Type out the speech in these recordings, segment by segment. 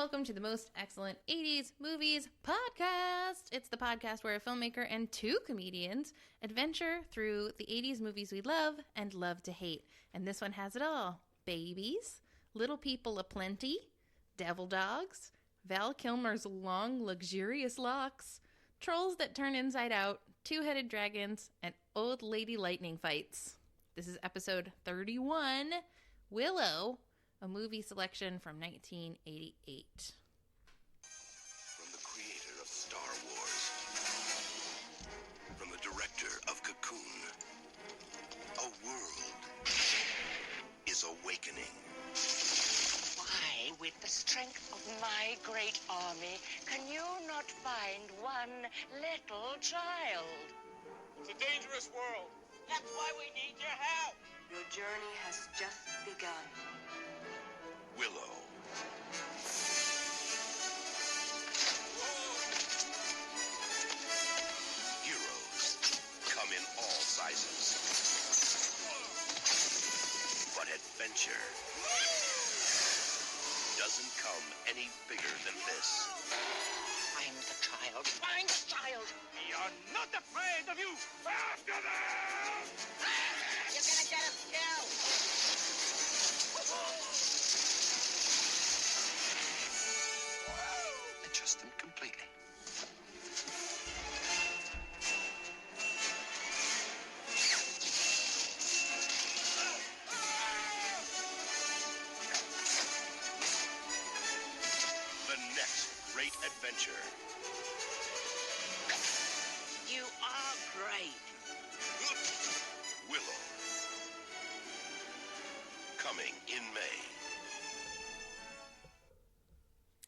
welcome to the most excellent 80s movies podcast. It's the podcast where a filmmaker and two comedians adventure through the 80s movies we love and love to hate. And this one has it all. Babies, little people aplenty, devil dogs, Val Kilmer's long, luxurious locks, trolls that turn inside out, two-headed dragons, and old lady lightning fights. This is episode 31, Willow, a movie selection from 1988. From the creator of Star Wars, from the director of Cocoon, a world is awakening. Why, with the strength of my great army, can you not find one little child? It's a dangerous world. That's why we need your help. Your journey has just begun. Willow. Heroes come in all sizes. But adventure doesn't come any bigger than this. Find the child. Find the child. We are not afraid of you. After them! You're gonna get us killed. I trust them completely. The next great adventure. You are great. Willow. Coming in May.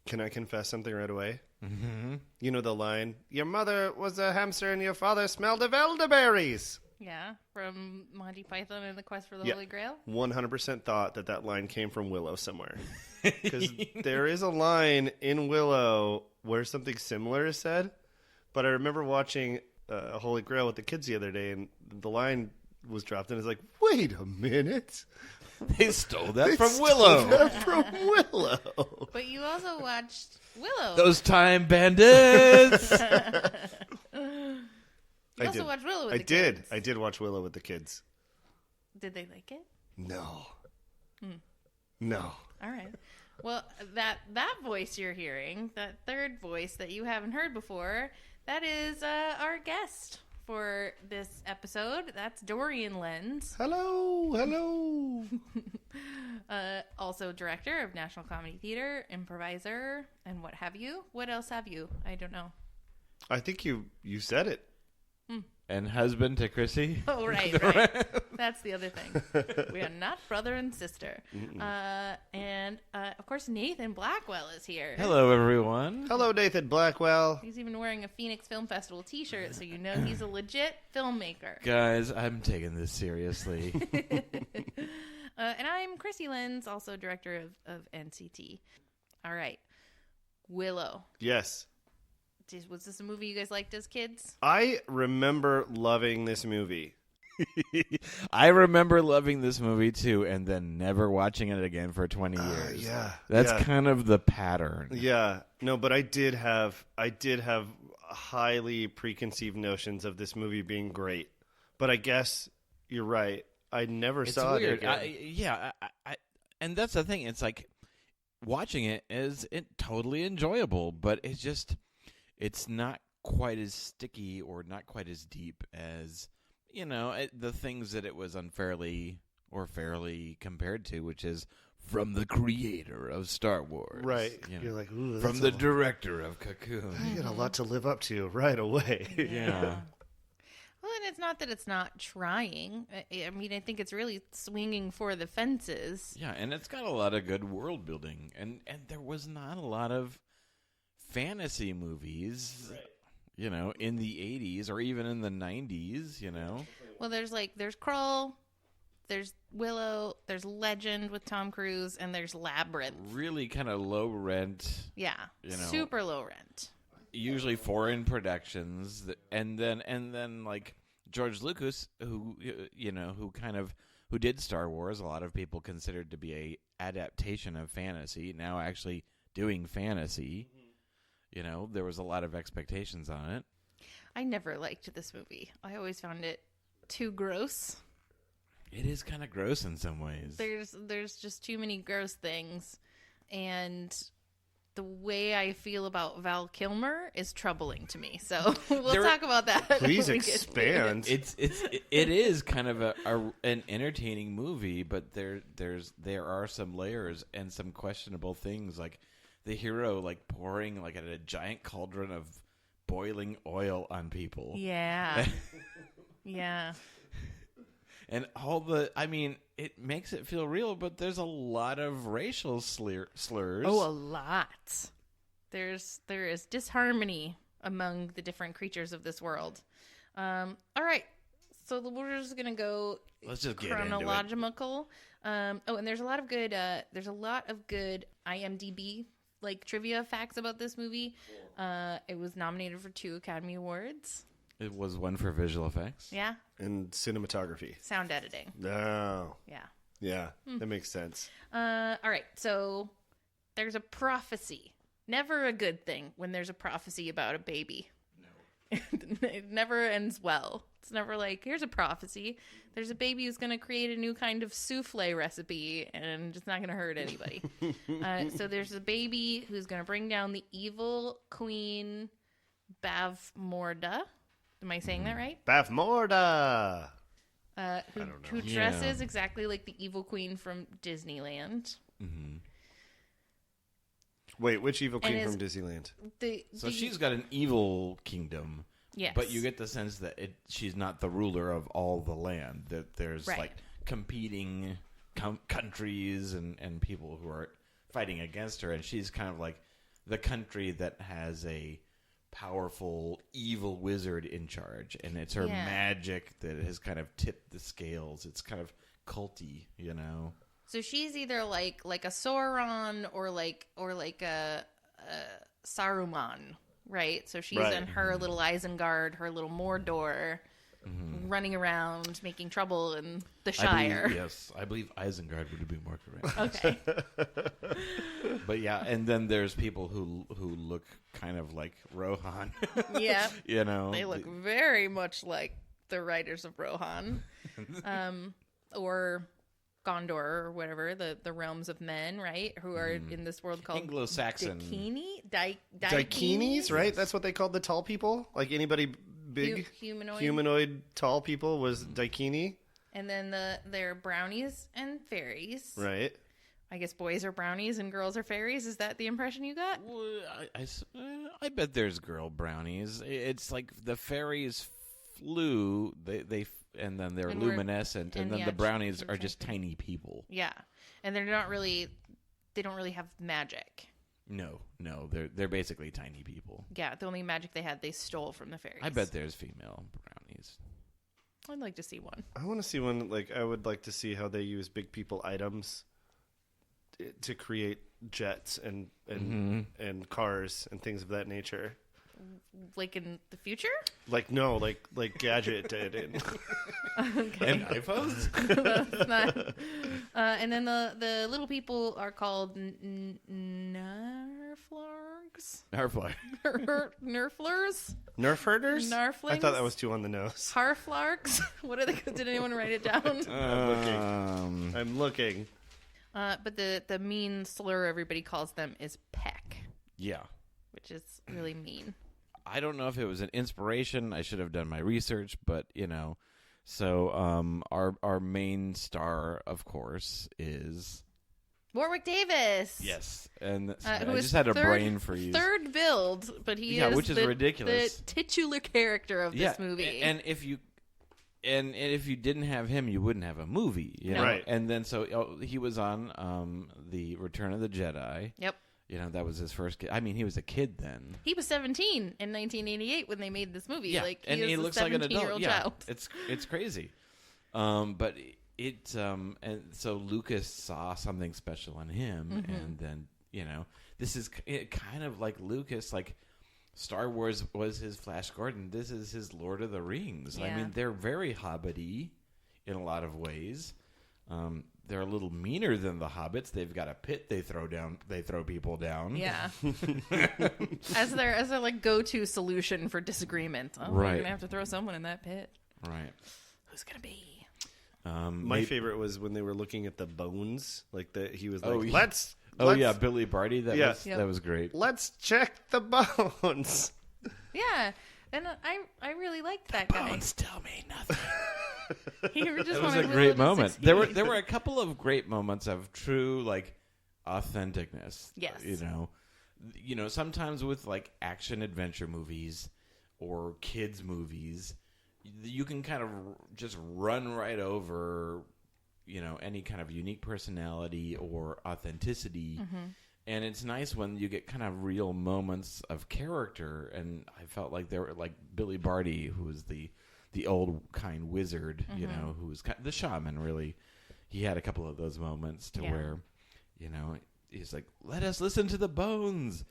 Can I confess something right away? Mm-hmm. You know the line, your mother was a hamster and your father smelled of elderberries. Yeah, from Monty Python and the Quest for the Holy Grail. 100% thought that line came from Willow somewhere. Because there is a line in Willow where something similar is said. But I remember watching Holy Grail with the kids the other day, and the line was dropped, and it's like, wait a minute. They stole that from Willow. But you also watched Willow. Those time bandits. You also watched Willow with the kids. I did watch Willow with the kids. Did they like it? No. No. All right. Well, that voice you're hearing, that third voice that you haven't heard before, that is our guest for this episode. That's Dorian Lenz. Hello. Also director of National Comedy Theater, improviser, and what have you. What else have you? I don't know. I think you said it. And husband to Chrissy. Oh, right. That's the other thing. We are not brother and sister. And, of course, Nathan Blackwell is here. Hello, everyone. Hello, Nathan Blackwell. He's even wearing a Phoenix Film Festival t-shirt, so you know he's a legit filmmaker. Guys, I'm taking this seriously. And I'm Chrissy Lenz, also director of NCT. All right. Willow. Yes. Was this a movie you guys liked as kids? I remember loving this movie. I remember loving this movie, too, and then never watching it again for 20 years. Yeah. That's kind of the pattern. Yeah. No, but I did have highly preconceived notions of this movie being great. But I guess you're right. I never saw weird. it again. And that's the thing. It's like watching it is totally enjoyable, but it's not quite as sticky or not quite as deep as, the things that it was unfairly or fairly compared to, which is from the creator of Star Wars. Right. You're like, ooh, from the director of Cocoon. I got a lot to live up to right away. Yeah. Well, and it's not that it's not trying. I mean, I think it's really swinging for the fences. Yeah, and it's got a lot of good world building. And there was not a lot of fantasy movies, in the 80s or even in the 90s, Well, there's Krull, there's Willow, there's Legend with Tom Cruise, and there's Labyrinth. Really kind of low rent. Yeah, super low rent. Usually foreign productions, and then like George Lucas, who did Star Wars. A lot of people considered to be a adaptation of fantasy. Now actually doing fantasy. You know, there was a lot of expectations on it. I never liked this movie. I always found it too gross. It is kind of gross in some ways. There's just too many gross things, and the way I feel about Val Kilmer is troubling to me. So we'll talk about that. Please when we get to it. expand. It is kind of an entertaining movie, but there are some layers and some questionable things, like the hero like pouring like a giant cauldron of boiling oil on people. Yeah. Yeah. And it makes it feel real, but there's a lot of racial slurs. Oh, a lot. There is disharmony among the different creatures of this world. All right, so we're just gonna go. Let's just get chronological. And there's a lot of good. IMDb like trivia facts about this movie. It was nominated for 2 Academy Awards. It was one for visual effects. Yeah. And cinematography. Sound editing. No. Yeah. Yeah, that makes sense. All right, so there's a prophecy. Never a good thing when there's a prophecy about a baby. No. It never ends well. It's never like, here's a prophecy. There's a baby who's going to create a new kind of souffle recipe, and it's not going to hurt anybody. So there's a baby who's going to bring down the evil queen Bavmorda. Am I saying that right? Bavmorda! Who dresses exactly like the evil queen from Disneyland. Mm-hmm. Wait, which evil queen from Disneyland? So she's got an evil kingdom. Yes. But you get the sense that she's not the ruler of all the land. That there's right. like competing countries and people who are fighting against her. And she's kind of like the country that has a powerful evil wizard in charge, and it's her magic that has kind of tipped the scales. It's kind of culty, you know. So she's either like a Sauron or like a Saruman, right? So she's in her little Isengard, her little Mordor, running around making trouble in the Shire. I believe Isengard would be more correct. Okay. But yeah, and then there's people who look kind of like Rohan. Yeah. You know. They look very much like the writers of Rohan. Or Gondor or whatever, the realms of men, right? Who are in this world called Anglo-Saxon. Dakinis, right? That's what they called the tall people? Like anybody big humanoid tall people was Daikini. And then they're brownies and fairies. Right. I guess boys are brownies and girls are fairies. Is that the impression you got? Well, I bet there's girl brownies. It's like the fairies flew, they and then they're luminescent, and then the brownies are just tiny people. Yeah, and they don't really have magic. No, they're basically tiny people. Yeah, the only magic they had, they stole from the fairies. I bet there's female brownies. I'd like to see one. I want to see one. Like, I would like to see how they use big people items to create jets and cars and things of that nature. Like in the future? Like Gadget did. Okay. And iPhones? That's not. And then the little people are called Nerflargs? Nerflers? Nerf herders? Narflings? I thought that was too on the nose. Harflargs? What are they? Did anyone write it down? I'm looking. But the mean slur everybody calls them is peck. Yeah. Which is really mean. I don't know if it was an inspiration. I should have done my research, but you know. So our main star, of course, is Warwick Davis. Yes, and I just had a brain for you. Third build, but he is which is ridiculous. The titular character of this movie. And if you didn't have him, you wouldn't have a movie, you know? Right? And then he was on the Return of the Jedi. Yep. You know, that was his first kid. I mean, he was a kid then. He was 17 in 1988 when they made this movie. Yeah, like, and he looks like an adult. Yeah, child. it's crazy. But and so Lucas saw something special in him, and then you know, this is kind of like Lucas, like Star Wars was his Flash Gordon. This is his Lord of the Rings. Yeah. I mean, they're very hobbity in a lot of ways. they're a little meaner than the hobbits. They've got a pit they throw people down. Yeah. as their like go-to solution for disagreement. Oh, Right. We're gonna have to throw someone in that pit. Right. Who's gonna be? My favorite was when they were looking at the bones. Like he was like, Oh, yeah. let's. yeah, Billy Barty. That was great. Let's check the bones. Yeah, and I really liked that guy. Bones tell me nothing. He just It was wanted a Willow great to moment. succeed. There were a couple of great moments of true like authenticness. Yes. You know, sometimes with like action adventure movies or kids movies, you can kind of just run right over, you know, any kind of unique personality or authenticity. And it's nice when you get kind of real moments of character. And I felt like there were like Billy Barty, who was the old kind wizard, you know, who was the shaman, really. He had a couple of those moments to where, you know, he's like, let us listen to the bones.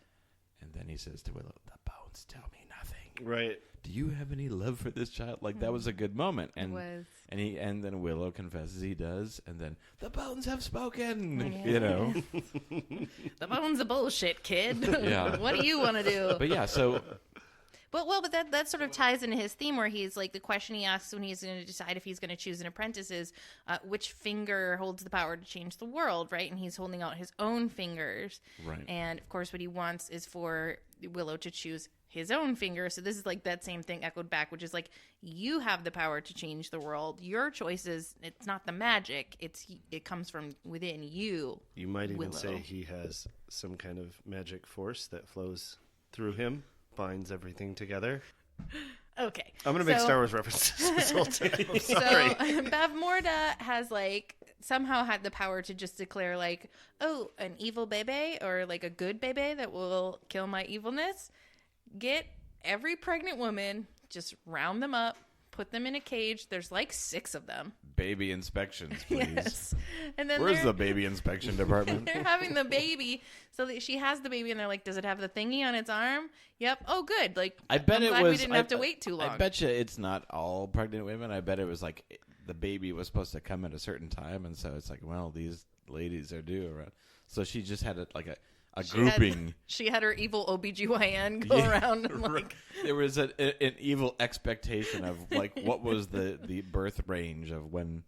And then he says to Willow, the bones tell me nothing. Right. Do you have any love for this child? Like, that was a good moment. And, It was. And then Willow confesses he does. And then, the bones have spoken, you know. The bones of bullshit, kid. Yeah. What do you want to do? But yeah, so... But that sort of ties into his theme where he's like, the question he asks when he's going to decide if he's going to choose an apprentice is which finger holds the power to change the world, right? And he's holding out his own fingers. Right. And, of course, what he wants is for Willow to choose his own finger. So this is like that same thing echoed back, which is like, you have the power to change the world. Your choices, it's not the magic. It comes from within you. You might even Willow. say he has some kind of magic force that flows through him, binds everything together. Okay. I'm going to make Star Wars references this whole time. I'm sorry. So Bavmorda has like somehow had the power to just declare like, oh, an evil bebe or like a good bebe that will kill my evilness. Get every pregnant woman, just round them up, put them in a cage. There's like 6 of them. Baby inspections, please. Yes. And then Where's the baby inspection department? they're having the baby. So that she has the baby and they're like, does it have the thingy on its arm? Yep. Oh, good. Like, I bet I'm it glad was. we didn't have to wait too long. I bet you it's not all pregnant women. I bet it was like the baby was supposed to come at a certain time, and so it's like, well, these ladies are due around. So she just had a grouping. She had her evil OBGYN go around and like... There was an evil expectation of like what was the birth range of when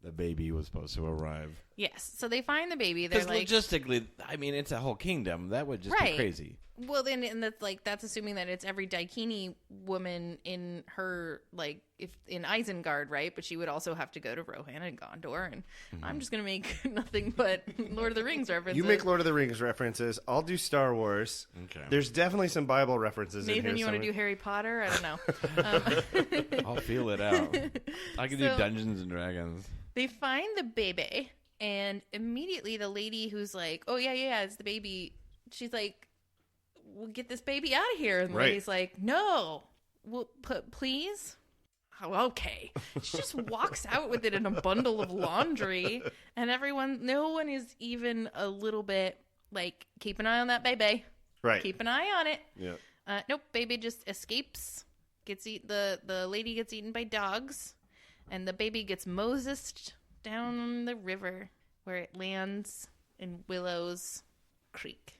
the baby was supposed to arrive. Yes. So they find the baby. They're Because like... logistically, I mean, it's a whole kingdom. That would just be crazy. Well, then, and that's assuming that it's every Daikini woman in her, like, if in Isengard, right? But she would also have to go to Rohan and Gondor, and I'm just gonna make nothing but Lord of the Rings references. You make Lord of the Rings references. I'll do Star Wars. Okay. There's definitely some Bible references in here. Nathan, you want to do Harry Potter? I don't know. I'll feel it out. I can do So- Dungeons and Dragons. They find the baby, and immediately the lady who's like, "Oh yeah, it's the baby," she's like, "We'll get this baby out of here." And the Right. lady's like, "No, well, please." Oh, okay. She just walks out with it in a bundle of laundry, and no one is even a little bit like, keep an eye on that baby. Right. Keep an eye on it. Yeah. Nope, baby just escapes. The lady gets eaten by dogs, and the baby gets Mosesed down the river where it lands in Willow's Creek,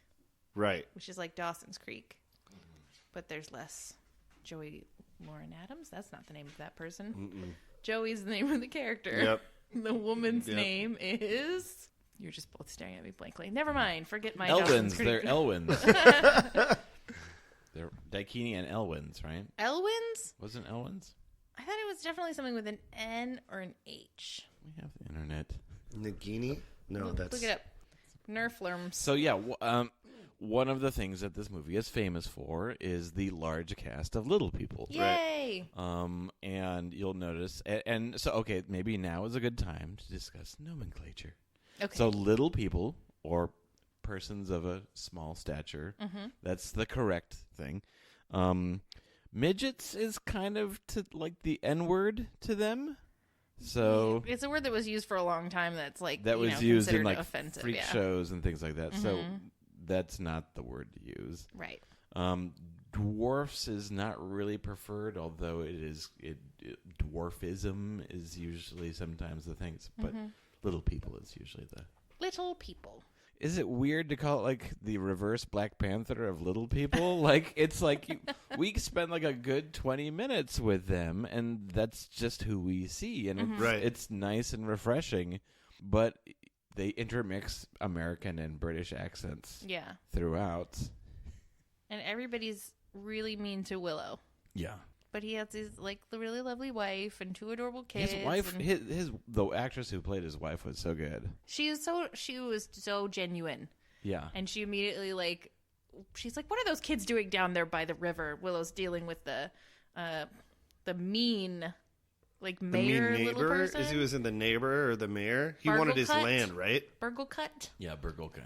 Right. which is like Dawson's Creek, but there's less Joey Lauren Adams. That's not the name of that person. Joey's the name of the character. Yep. The woman's Yep. name is... You're just both staring at me blankly. Never mind. Forget my Elwins. Dawson's Creek. They're Elwins. They're Daikini and Elwins, right? Elwins? Wasn't Elwins? I thought it was definitely something with an N or an H. We have the internet. Nagini? No, that's... Look it up. Nerflerms. So yeah, one of the things that this movie is famous for is the large cast of little people. Yay! And you'll notice, and so okay, maybe now is a good time to discuss nomenclature. Okay. So little people or persons of a small stature, that's the correct thing. Midgets is kind of to like the N-word to them. So it's a word that was used for a long time that's like that was used in like offensive, freak shows and things like that. So that's not the word to use. Right. Dwarfs is not really preferred, although dwarfism is usually sometimes the things. But Little people is usually the... Little people. Is it weird to call it like the reverse Black Panther of little people? Like, it's like we spend like a good 20 minutes with them, and that's just who we see. And it's nice and refreshing, but they intermix American and British accents throughout. And everybody's really mean to Willow. Yeah. But he has his like really lovely wife and 2 adorable kids. His wife, the actress who played his wife was so good. She was so genuine. Yeah. And she immediately she's like, what are those kids doing down there by the river? Willow's dealing with the mean mayor mean little neighbor. person. Is he was in the neighbor or the mayor? He Burgle wanted his cut. land, right? Burgle cut. Yeah, Burgle Cut.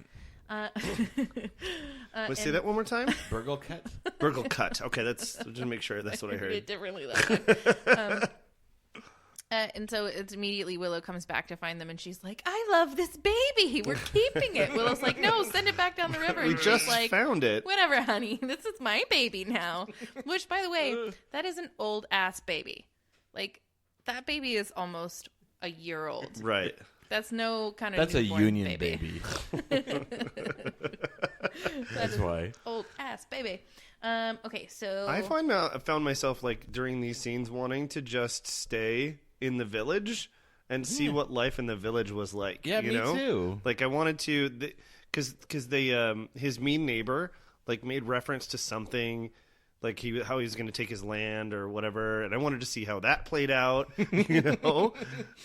Let's say that one more time. Burgle Cut? Burgle cut. Okay, that's just to make sure that's what I heard. It differently that time. And so it's immediately Willow comes back to find them, and she's like, I love this baby. We're keeping it. Willow's like, no, send it back down the river. We And just she's like, found it. Whatever, honey. This is my baby now. Which, by the way, that is an old-ass baby. Like, that baby is almost a year old. Right. That's no kind of That's a newborn union baby. That's why. Old ass baby. Okay, so I found myself during these scenes wanting to just stay in the village and see what life in the village was like. Yeah, you me know? too. I wanted to, because they his mean neighbor made reference to something. How he was going to take his land or whatever, and I wanted to see how that played out,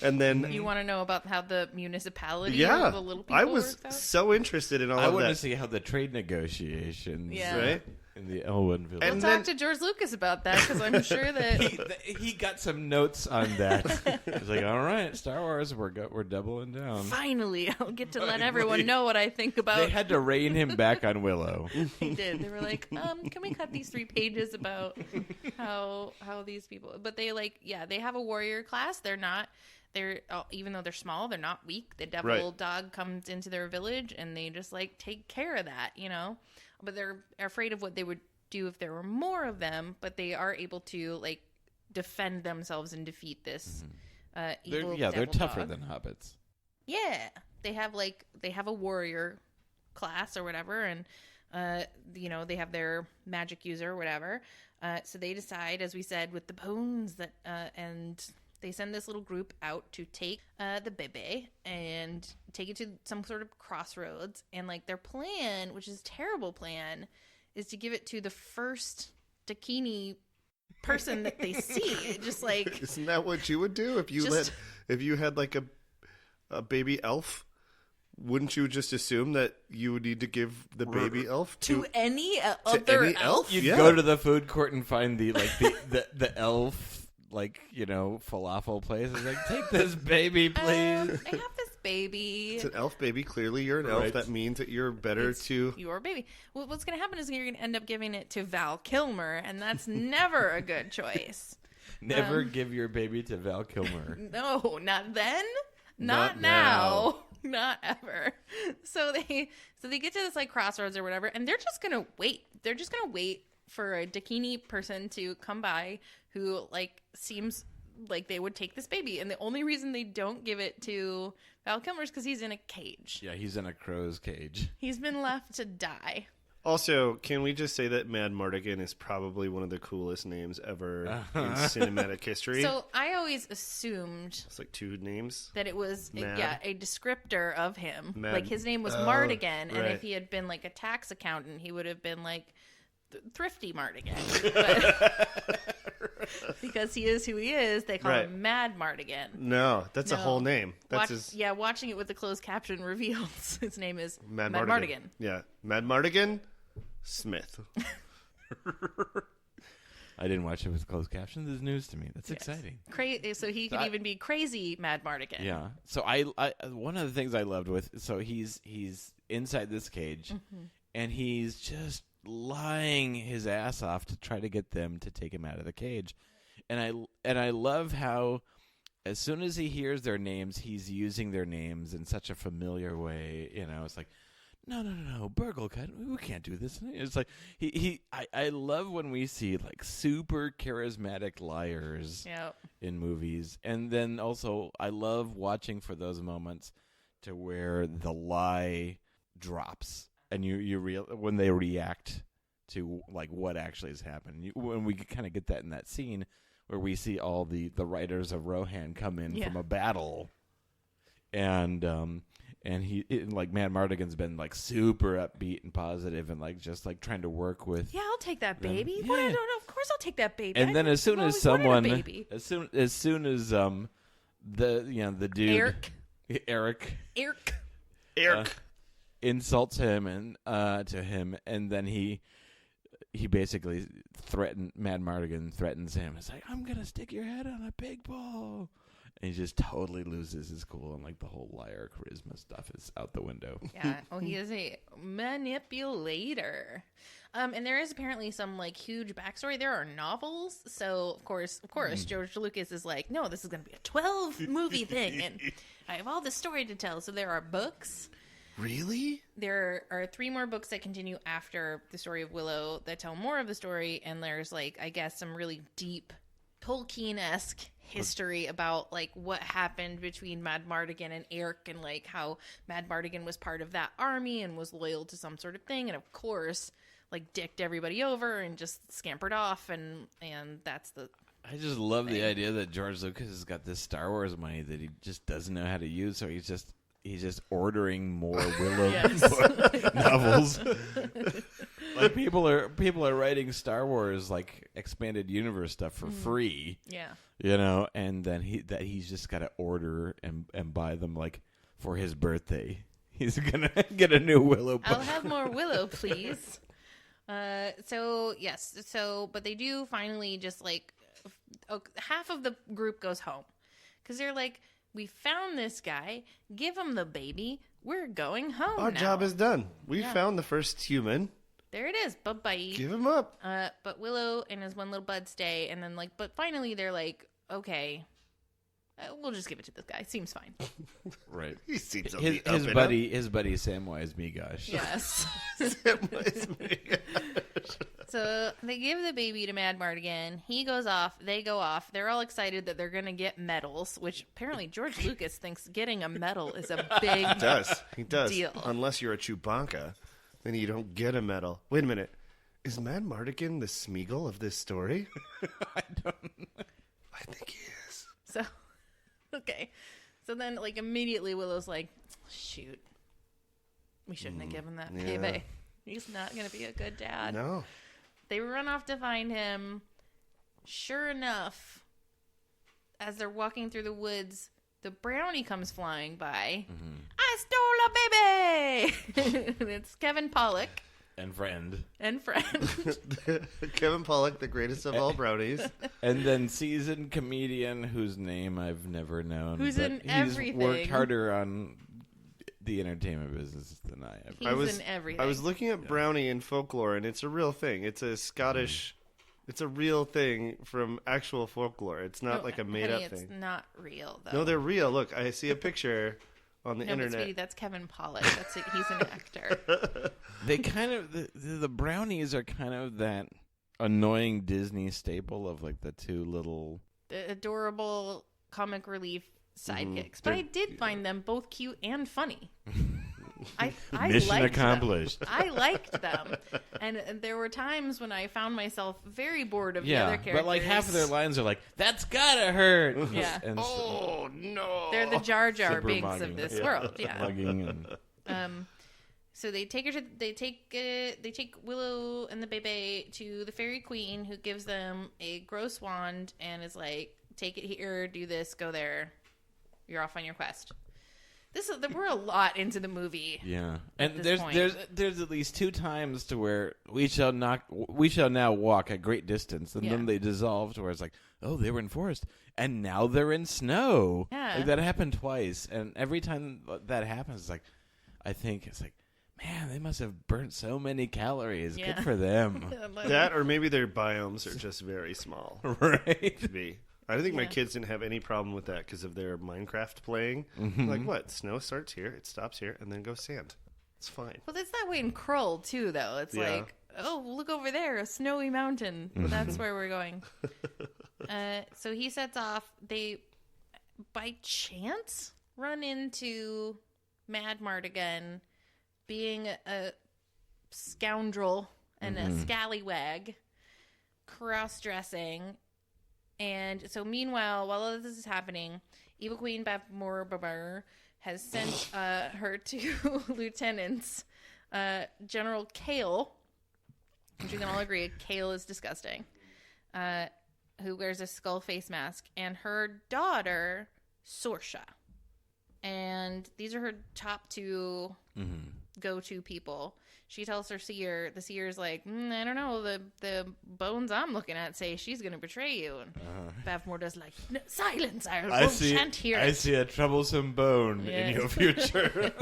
And then you want to know about how the municipality yeah, or the little people I was works out? so interested in all I of want that. to see how the trade negotiations Right? in the Elwyn village. We'll And talk then- to George Lucas about that because I'm sure that he got some notes on that. He's like, all right, Star Wars, we're doubling down. finally I'll get to let everyone know what I think about. They had to rein him back on Willow. They did. They were like, can we cut these 3 pages about how these people? But they they have a warrior class. They're even though they're small, they're not weak. The devil dog comes into their village and they just take care of that, But they're afraid of what they would do if there were more of them. But they are able to defend themselves and defeat this evil they're devil tougher dog. than hobbits. Yeah, they have a warrior class or whatever, and they have their magic user or whatever. So they decide, as we said, with the bones that and they send this little group out to take the bebe and take it to some sort of crossroads. And their plan, which is a terrible plan, is to give it to the first Dakini person that they see. Just isn't that what you would do if you had a baby elf? Wouldn't you just assume that you would need to give the baby elf to any other any elf? You'd Yeah. go to the food court and find the the elf falafel place. It's take this baby, please. I have this baby. It's an elf baby. Clearly, you're an elf. Right. That means that you're better to. Your baby. Well, what's going to happen is you're going to end up giving it to Val Kilmer, and that's never a good choice. Never give your baby to Val Kilmer. No, not then, not Not now, not ever. So they get to this crossroads or whatever, and they're just going to wait. They're just going to wait for a Dakini person to come by who seems like they would take this baby, and the only reason they don't give it to Val Kilmer is because he's in a cage. Yeah, he's in a crow's cage. He's been left to die. Also, can we just say that Mad Mardigan is probably one of the coolest names ever in cinematic history? So I always assumed It's 2 names. that it was Mad. a descriptor of him. Mad. His name was Oh, Mardigan, and right. if he had been a tax accountant, he would have been Thrifty Mardigan. But because he is who he is, they call Right. him Mad Mardigan. No, that's a No. whole name. That's Watching it with the closed caption reveals his name is Mad Mardigan. Mardigan. Yeah, Mad Mardigan Smith. I didn't watch it with closed captions. This is news to me. That's Yes. exciting. So he could even be crazy Mad Mardigan. Yeah. So I one of the things I loved he's inside this cage, and he's just lying his ass off to try to get them to take him out of the cage, and I love how as soon as he hears their names, he's using their names in such a familiar way. It's no, burgle cut. We can't do this. It's like I love when we see like super charismatic liars Yep. in movies, and then also I love watching for those moments to where the lie drops, and when they react to like what actually has happened. When we kind of get that in that scene where we see all the writers of Rohan come in from a battle, and like Mad Mardigan's been like super upbeat and positive and like just like trying to work with. Yeah, I'll take that baby. Yeah. What? I don't know. Of course, I'll take that baby. And then as soon as I've always wanted a someone, baby. as soon as the dude Eric insults him and to him, and then he basically Mad Mardigan threatens him. It's like, I'm gonna stick your head on a pig ball. And he just totally loses his cool, and like the whole liar charisma stuff is out the window. Yeah. Oh, he is a manipulator. And there is apparently some like huge backstory. There are novels, so of course, George Lucas is like, no, this is going to be a 12 movie thing, and I have all this story to tell. So there are books. Really? There are 3 more books that continue after the story of Willow that tell more of the story, and there's like, I guess, some really deep Tolkien-esque history about like what happened between Mad Mardigan and Eric, and like how Mad Mardigan was part of that army and was loyal to some sort of thing, and of course like dicked everybody over and just scampered off, and that's the I just love the idea that George Lucas has got this Star Wars money that he just doesn't know how to use, so he's just ordering more Willow novels. Like people are writing Star Wars like expanded universe stuff for free. Yeah. You know, and then he's just got to order and buy them like for his birthday. He's gonna get a new Willow book. I'll have more Willow, please. But they do finally just like half of the group goes home because they're like, we found this guy, give him the baby, we're going home. Our now. job is done. We found the first human. There it is. Bye-bye. Give him up. But Willow and his one little bud stay, and then but finally they're like, okay, we'll just give it to this guy. Seems fine. Right. He seems to His be up and buddy Samwise Megosh. Yes. up. So they give the baby to Mad Mardigan. He goes off. They go off. They're all excited that they're going to get medals, which apparently George Lucas thinks getting a medal is a big He does. deal. Unless you're a Chewbacca, then you don't get a medal. Wait a minute. Is Mad Mardigan the Smeagol of this story? I don't know. I think he is. So, okay. So then, like, immediately Willow's like, shoot. We shouldn't have given that baby. He's not going to be a good dad. No. They run off to find him. Sure enough, as they're walking through the woods, the brownie comes flying by. Mm-hmm. I stole a baby! It's Kevin Pollak. And friend. Kevin Pollak, the greatest of all brownies. And then seasoned comedian whose name I've never known. Who's but in he's everything. worked harder on the entertainment business than I have. He's in everything. I was looking at brownie in folklore, and it's a real thing. It's a Scottish... It's a real thing from actual folklore. It's not like a made-up It's thing. not real, though. No, they're real. Look, I see a picture on the No, but internet. sweetie, that's Kevin Pollak. He's an actor. They kind of the brownies are kind of that annoying Disney staple of like the two little The adorable comic relief sidekicks. But I did find them both cute and funny. I mission liked accomplished. Them. I liked them. And there were times when I found myself very bored of the other characters. but like half of their lines are like, "That's gotta hurt." Yeah. And Oh, no. They're the Jar Jar Super Binks mugging. of this Yeah. world. Yeah. mugging and So they take Willow and the baby to the fairy queen, who gives them a gross wand and is like, "Take it here, do this, go there. You're off on your quest." We're a lot into the movie. yeah. And this there's at least two times to where we shall now walk a great distance, and then they dissolve to where it's like, oh, they were in forest, and now they're in snow. Yeah. Like that happened twice, and every time that happens, it's like, I think it's like, man, they must have burnt so many calories. Yeah. Good for them. That, or maybe their biomes are just very small. Right. Could be. I think my kids didn't have any problem with that because of their Minecraft playing. Like, what? Snow starts here, it stops here, and then goes sand. It's fine. Well, it's that way in Krull, too, though. It's Yeah. like, oh, look over there, a snowy mountain. That's where we're going. So he sets off. They, by chance, run into Mad Mardigan being a scoundrel and a scallywag, cross-dressing. And so meanwhile, while all this is happening, Evil Queen Bavmorbar has sent her two lieutenants, General Kale, which we can all agree, Kale is disgusting, who wears a skull face mask, and her daughter, Sorsha. And these are her top two go-to people. She tells her seer, the seer's like, I don't know, the bones I'm looking at say she's going to betray you. And Bavmorda's like, no, silence, I shan't hear I it. see a troublesome bone in your future.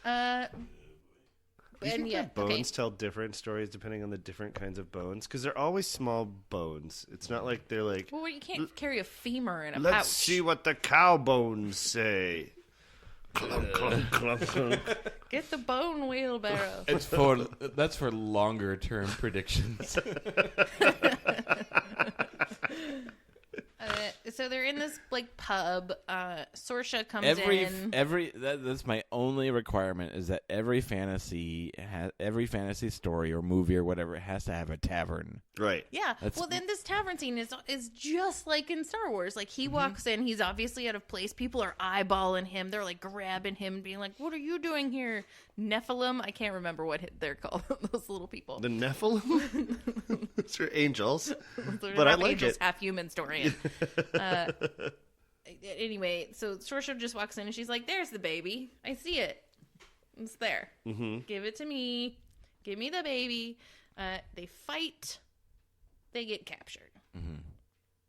Do you think that bones tell different stories depending on the different kinds of bones? Because they're always small bones. It's not like they're like, Well, you can't carry a femur in a let's pouch. see what the cow bones say. Clunk, clunk, clunk, clunk. Get the bone wheelbarrow. That's for longer term predictions. So they're in this like pub. Sorsha comes in. That's my only requirement is that every fantasy story or movie or whatever has to have a tavern. Right. Yeah. Well, then this tavern scene is just like in Star Wars. Like he walks in, he's obviously out of place. People are eyeballing him. They're like grabbing him, being like, "What are you doing here, Nephilim?" I can't remember what they're called. Those little people. The Nephilim? Those are angels. They're But I half like angels, it. half human story. Anyway, so Sorsha just walks in and she's like, "There's the baby. I see it. It's there. Give it to me. Give me the baby." They fight. They get captured.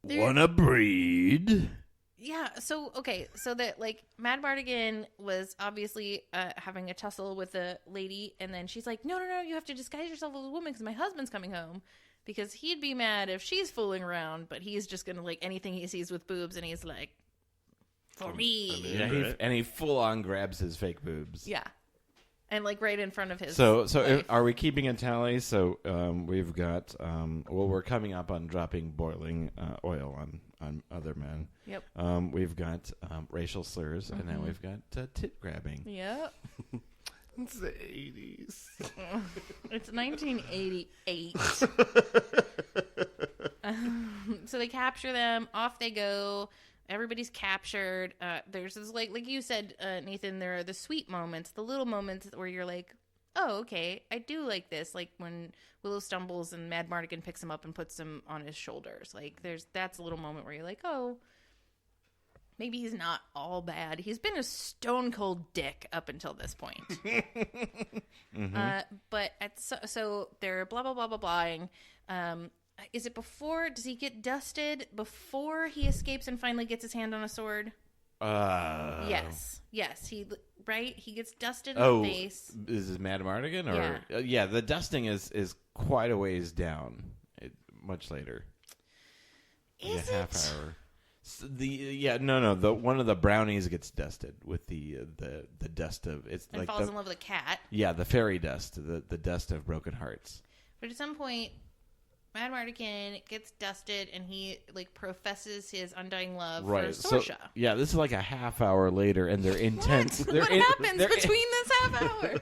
Wanna breed? Yeah. So okay. So that like Mad Mardigan was obviously having a tussle with a lady, and then she's like, "No, you have to disguise yourself as a woman because my husband's coming home." Because he'd be mad if she's fooling around, but he's just gonna like anything he sees with boobs, and he's like, "For me." Yeah, he full on grabs his fake boobs. Yeah. And like right in front of his. So wife. are we keeping a tally? So we've got we're coming up on dropping boiling oil on other men. Yep. We've got racial slurs, and now we've got tit grabbing. Yep. It's the 80s. It's 1988. So they capture them. Off they go. Everybody's captured. There's this like you said, Nathan. There are the sweet moments, the little moments where you're like, "Oh, okay, I do like this." Like when Willow stumbles and Mad Mardigan picks him up and puts him on his shoulders. Like that's a little moment where you're like, "Oh, maybe he's not all bad. He's been a stone cold dick up until this point." But so they're blah blah blah blah blahing. Is it before? Does he get dusted before he escapes and finally gets his hand on a sword? Yes. He gets dusted in the face. Is this Mad Mardigan or yeah? The dusting is quite a ways down. Much later. Is a half hour. The one of the brownies gets dusted with the dust of it's and like falls in love with a cat. Yeah, the fairy dust, the dust of broken hearts. But at some point, Mad Mardigan gets dusted, and he like professes his undying love for Sorsha. So, yeah, this is like a half hour later, and they're intense. What happens between this half hour?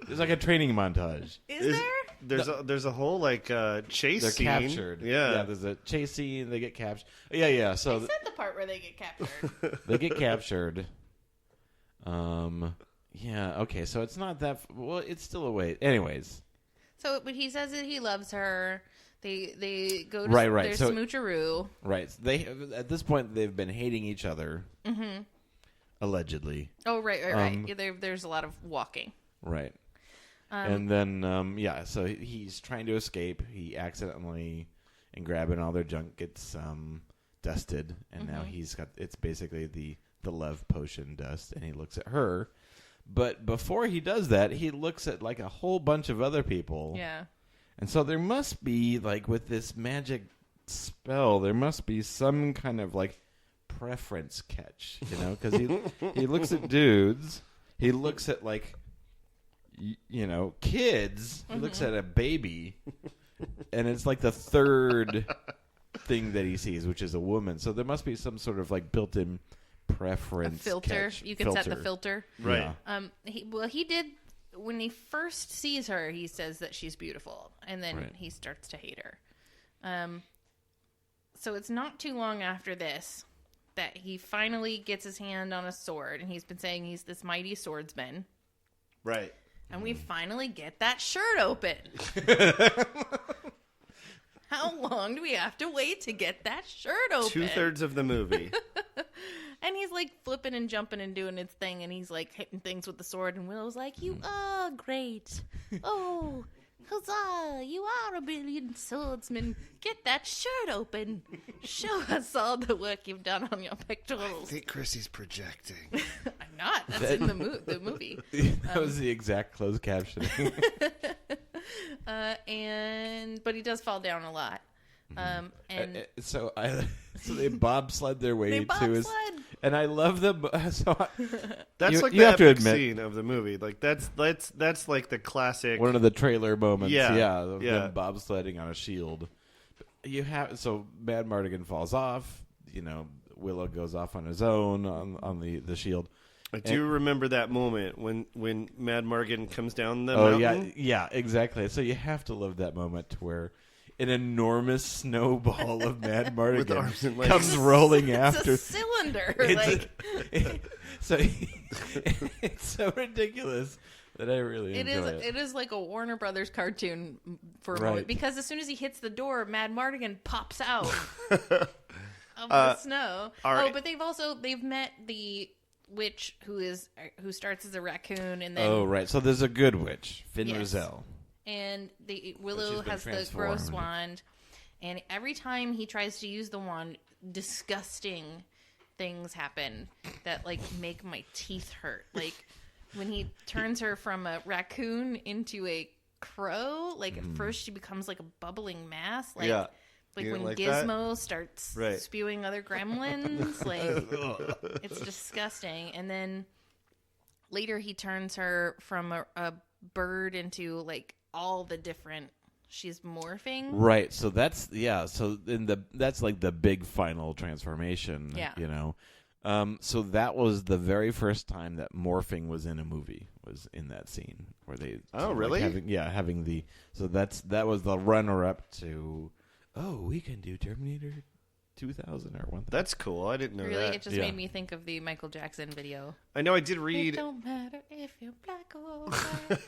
There's like a training montage. Is there? There's a whole like chase They're scene. captured. Yeah, there's a chase scene. They get captured. Yeah. So I said the part where they get captured. they get captured. Yeah. Okay. So it's not that. Well, it's still a wait. Anyways. So, but he says that he loves her. They go to right. their So, smoocheroo. Right. They at this point they've been hating each other. Allegedly. Oh, right. Yeah, there's a lot of walking. Right. And then so he's trying to escape. He accidentally, and grabbing all their junk, gets dusted, and now he's got it's basically the love potion dust, and he looks at her. But before he does that, he looks at like a whole bunch of other people. Yeah. And so there must be, like, with this magic spell, there must be some kind of, like, preference catch, you know? Because he looks at dudes. He looks at like, kids. He looks at a baby, and it's like the third thing that he sees, which is a woman. So there must be some sort of like built-in preference. A filter. You can set the filter. Right. Yeah. He did when he first sees her. He says that she's beautiful, and then Right. he starts to hate her. So it's not too long after this that he finally gets his hand on a sword, and he's been saying he's this mighty swordsman. Right. And we finally get that shirt open. How long do we have to wait to get that shirt open? 2/3 of the movie. And he's like flipping and jumping and doing his thing, and he's like hitting things with the sword. And Willow's like, "You are great. Oh, huzzah! You are a brilliant swordsman. Get that shirt open. Show us all the work you've done on your I pectorals." think Chrissy's projecting. I'm not. That's in the movie. That was the exact closed captioning. But he does fall down a lot. And So they bobsled their way they to his, bobsled. and I love them. So That's like you the have to epic admit- scene of the movie. Like that's like the classic. one of the trailer moments, Yeah, of yeah. them bobsledding on a shield. So Mad Mardigan falls off. Willow goes off on his own on the shield. I do remember that moment when Mad Mardigan comes down the Oh mountain. yeah, exactly. So you have to love that moment where an enormous snowball of Mad With Mardigan arms and legs. comes rolling it's after. a cylinder. It's so ridiculous that I really enjoy it. It is like a Warner Brothers cartoon for a Right. moment, because as soon as he hits the door, Mad Mardigan pops out of the snow. all right. But they've met the witch who starts as a raccoon, and then Oh right, so there's a good witch, Finn Yes. Rizal. and she's Willow been has the transformed. gross wand, and every time he tries to use the wand, disgusting things happen that like make my teeth hurt. Like when he turns her from a raccoon into a crow, like at first she becomes like a bubbling mass. Like, Yeah. like You when didn't like that? Gizmo starts Right. spewing other gremlins. Like it's disgusting. And then later he turns her from a bird into like all the different. She's morphing. Right, so that's So that's like the big final transformation. Yeah. So that was the very first time that morphing was in a movie. Was in that scene where they. Oh, like really? having the. So that was the runner up to. Oh, we can do Terminator 2000 or 1000. That's cool. I didn't know Really, that. it just Yeah. made me think of the Michael Jackson video. I know I did It read. don't matter if you're black or white.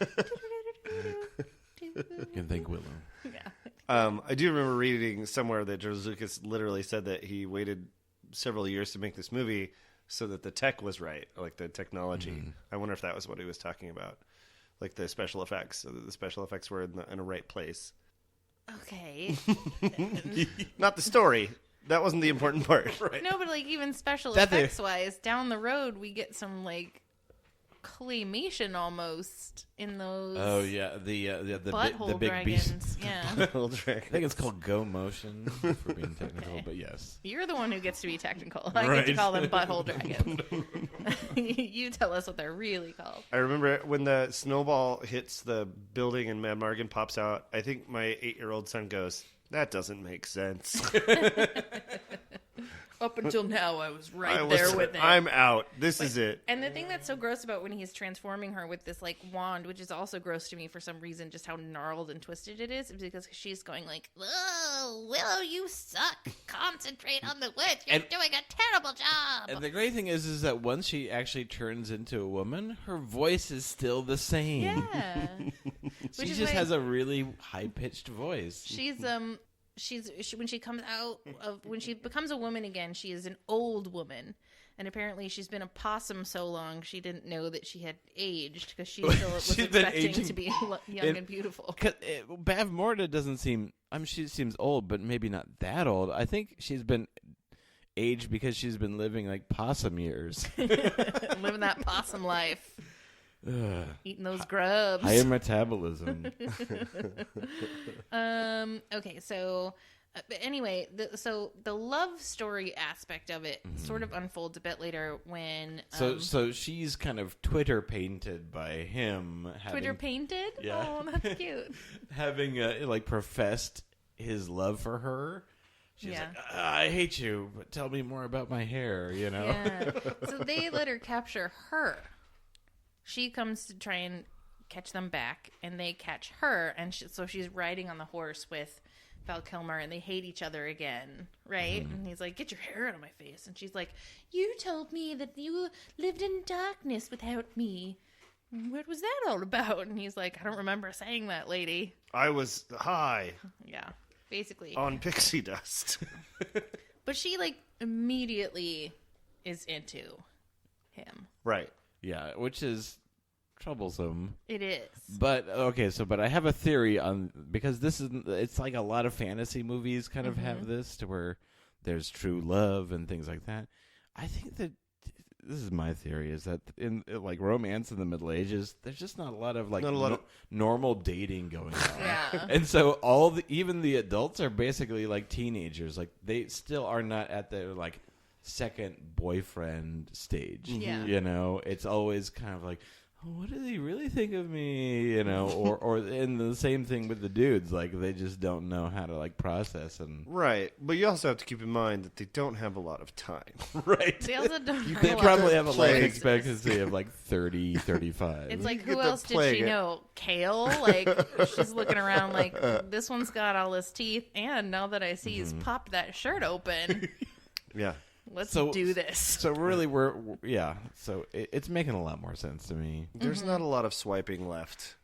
You can thank Willow. Yeah. I do remember reading somewhere that George Lucas literally said that he waited several years to make this movie so that the tech was right, like the technology. I wonder if that was what he was talking about, like the special effects. So that the special effects were in a right place. Okay. Not the story. That wasn't the important part. No, but like even special That they- effects wise, down the road we get some like claymation almost in those. Oh yeah, the butthole big beast. dragons. Yeah. Little dragon. I think it's called Go Motion for being technical, Okay. but yes. You're the one who gets to be technical. I get to Right. call them butthole dragons. You tell us what they're really called. I remember when the snowball hits the building and Mad Mardigan pops out, I think my 8-year-old son goes, "That doesn't make sense." Up until now, I was there with it. I'm out. This is it. And the thing that's so gross about when he's transforming her with this like wand, which is also gross to me for some reason, just how gnarled and twisted it is because she's going like, "Oh, Willow, you suck. Concentrate on the witch. You're doing a terrible job." And the great thing is that once she actually turns into a woman, her voice is still the same. Yeah. She Which is just why- has a really high pitched voice. She's when she comes out of when she becomes a woman again, she is an old woman, and apparently she's been a possum so long she didn't know that she had aged because she still was She's been expecting aging to be young and beautiful. Bav Morda doesn't seem. She seems old, but maybe not that old. I think she's been aged because she's been living like possum years. Living that possum life, Ugh. eating those grubs. Higher metabolism. Okay, so But anyway, so the love story aspect of it sort of unfolds a bit later when... So she's kind of Twitter painted by him. Twitter painted? Yeah. Oh, that's cute. Having, professed his love for her. She's Yeah. like, I hate you, but tell me more about my hair, Yeah. So they let her capture her. She comes to try and catch them back, and they catch her, and so she's riding on the horse with Val Kilmer, and they hate each other again, right? And he's like, get your hair out of my face. And she's like, you told me that you lived in darkness without me. What was that all about? And he's like, I don't remember saying that, lady. I was high Yeah, basically. on pixie dust. But she, immediately is into him. Right. Yeah, which is troublesome. It is. But but I have a theory on, because it's like a lot of fantasy movies kind of have this, to where there's true love and things like that. I think that this is my theory, is that in romance in the Middle Ages, there's just not a lot of normal dating going on. Yeah. And so even the adults are basically like teenagers. Like, they still are not at their second boyfriend stage. Yeah. It's always kind of like, what does he really think of me? Or and the same thing with the dudes. They just don't know how to process and Right. But you also have to keep in mind that they don't have a lot of time. right. They also don't They have a lot probably of have a life plague. expectancy of 30, 35. It's You who get the else did she plague. know? Kale? She's looking around this one's got all his teeth, and now that I see he's popped that shirt open, Yeah. let's So- do this. So really, So it's making a lot more sense to me. There's not a lot of swiping left,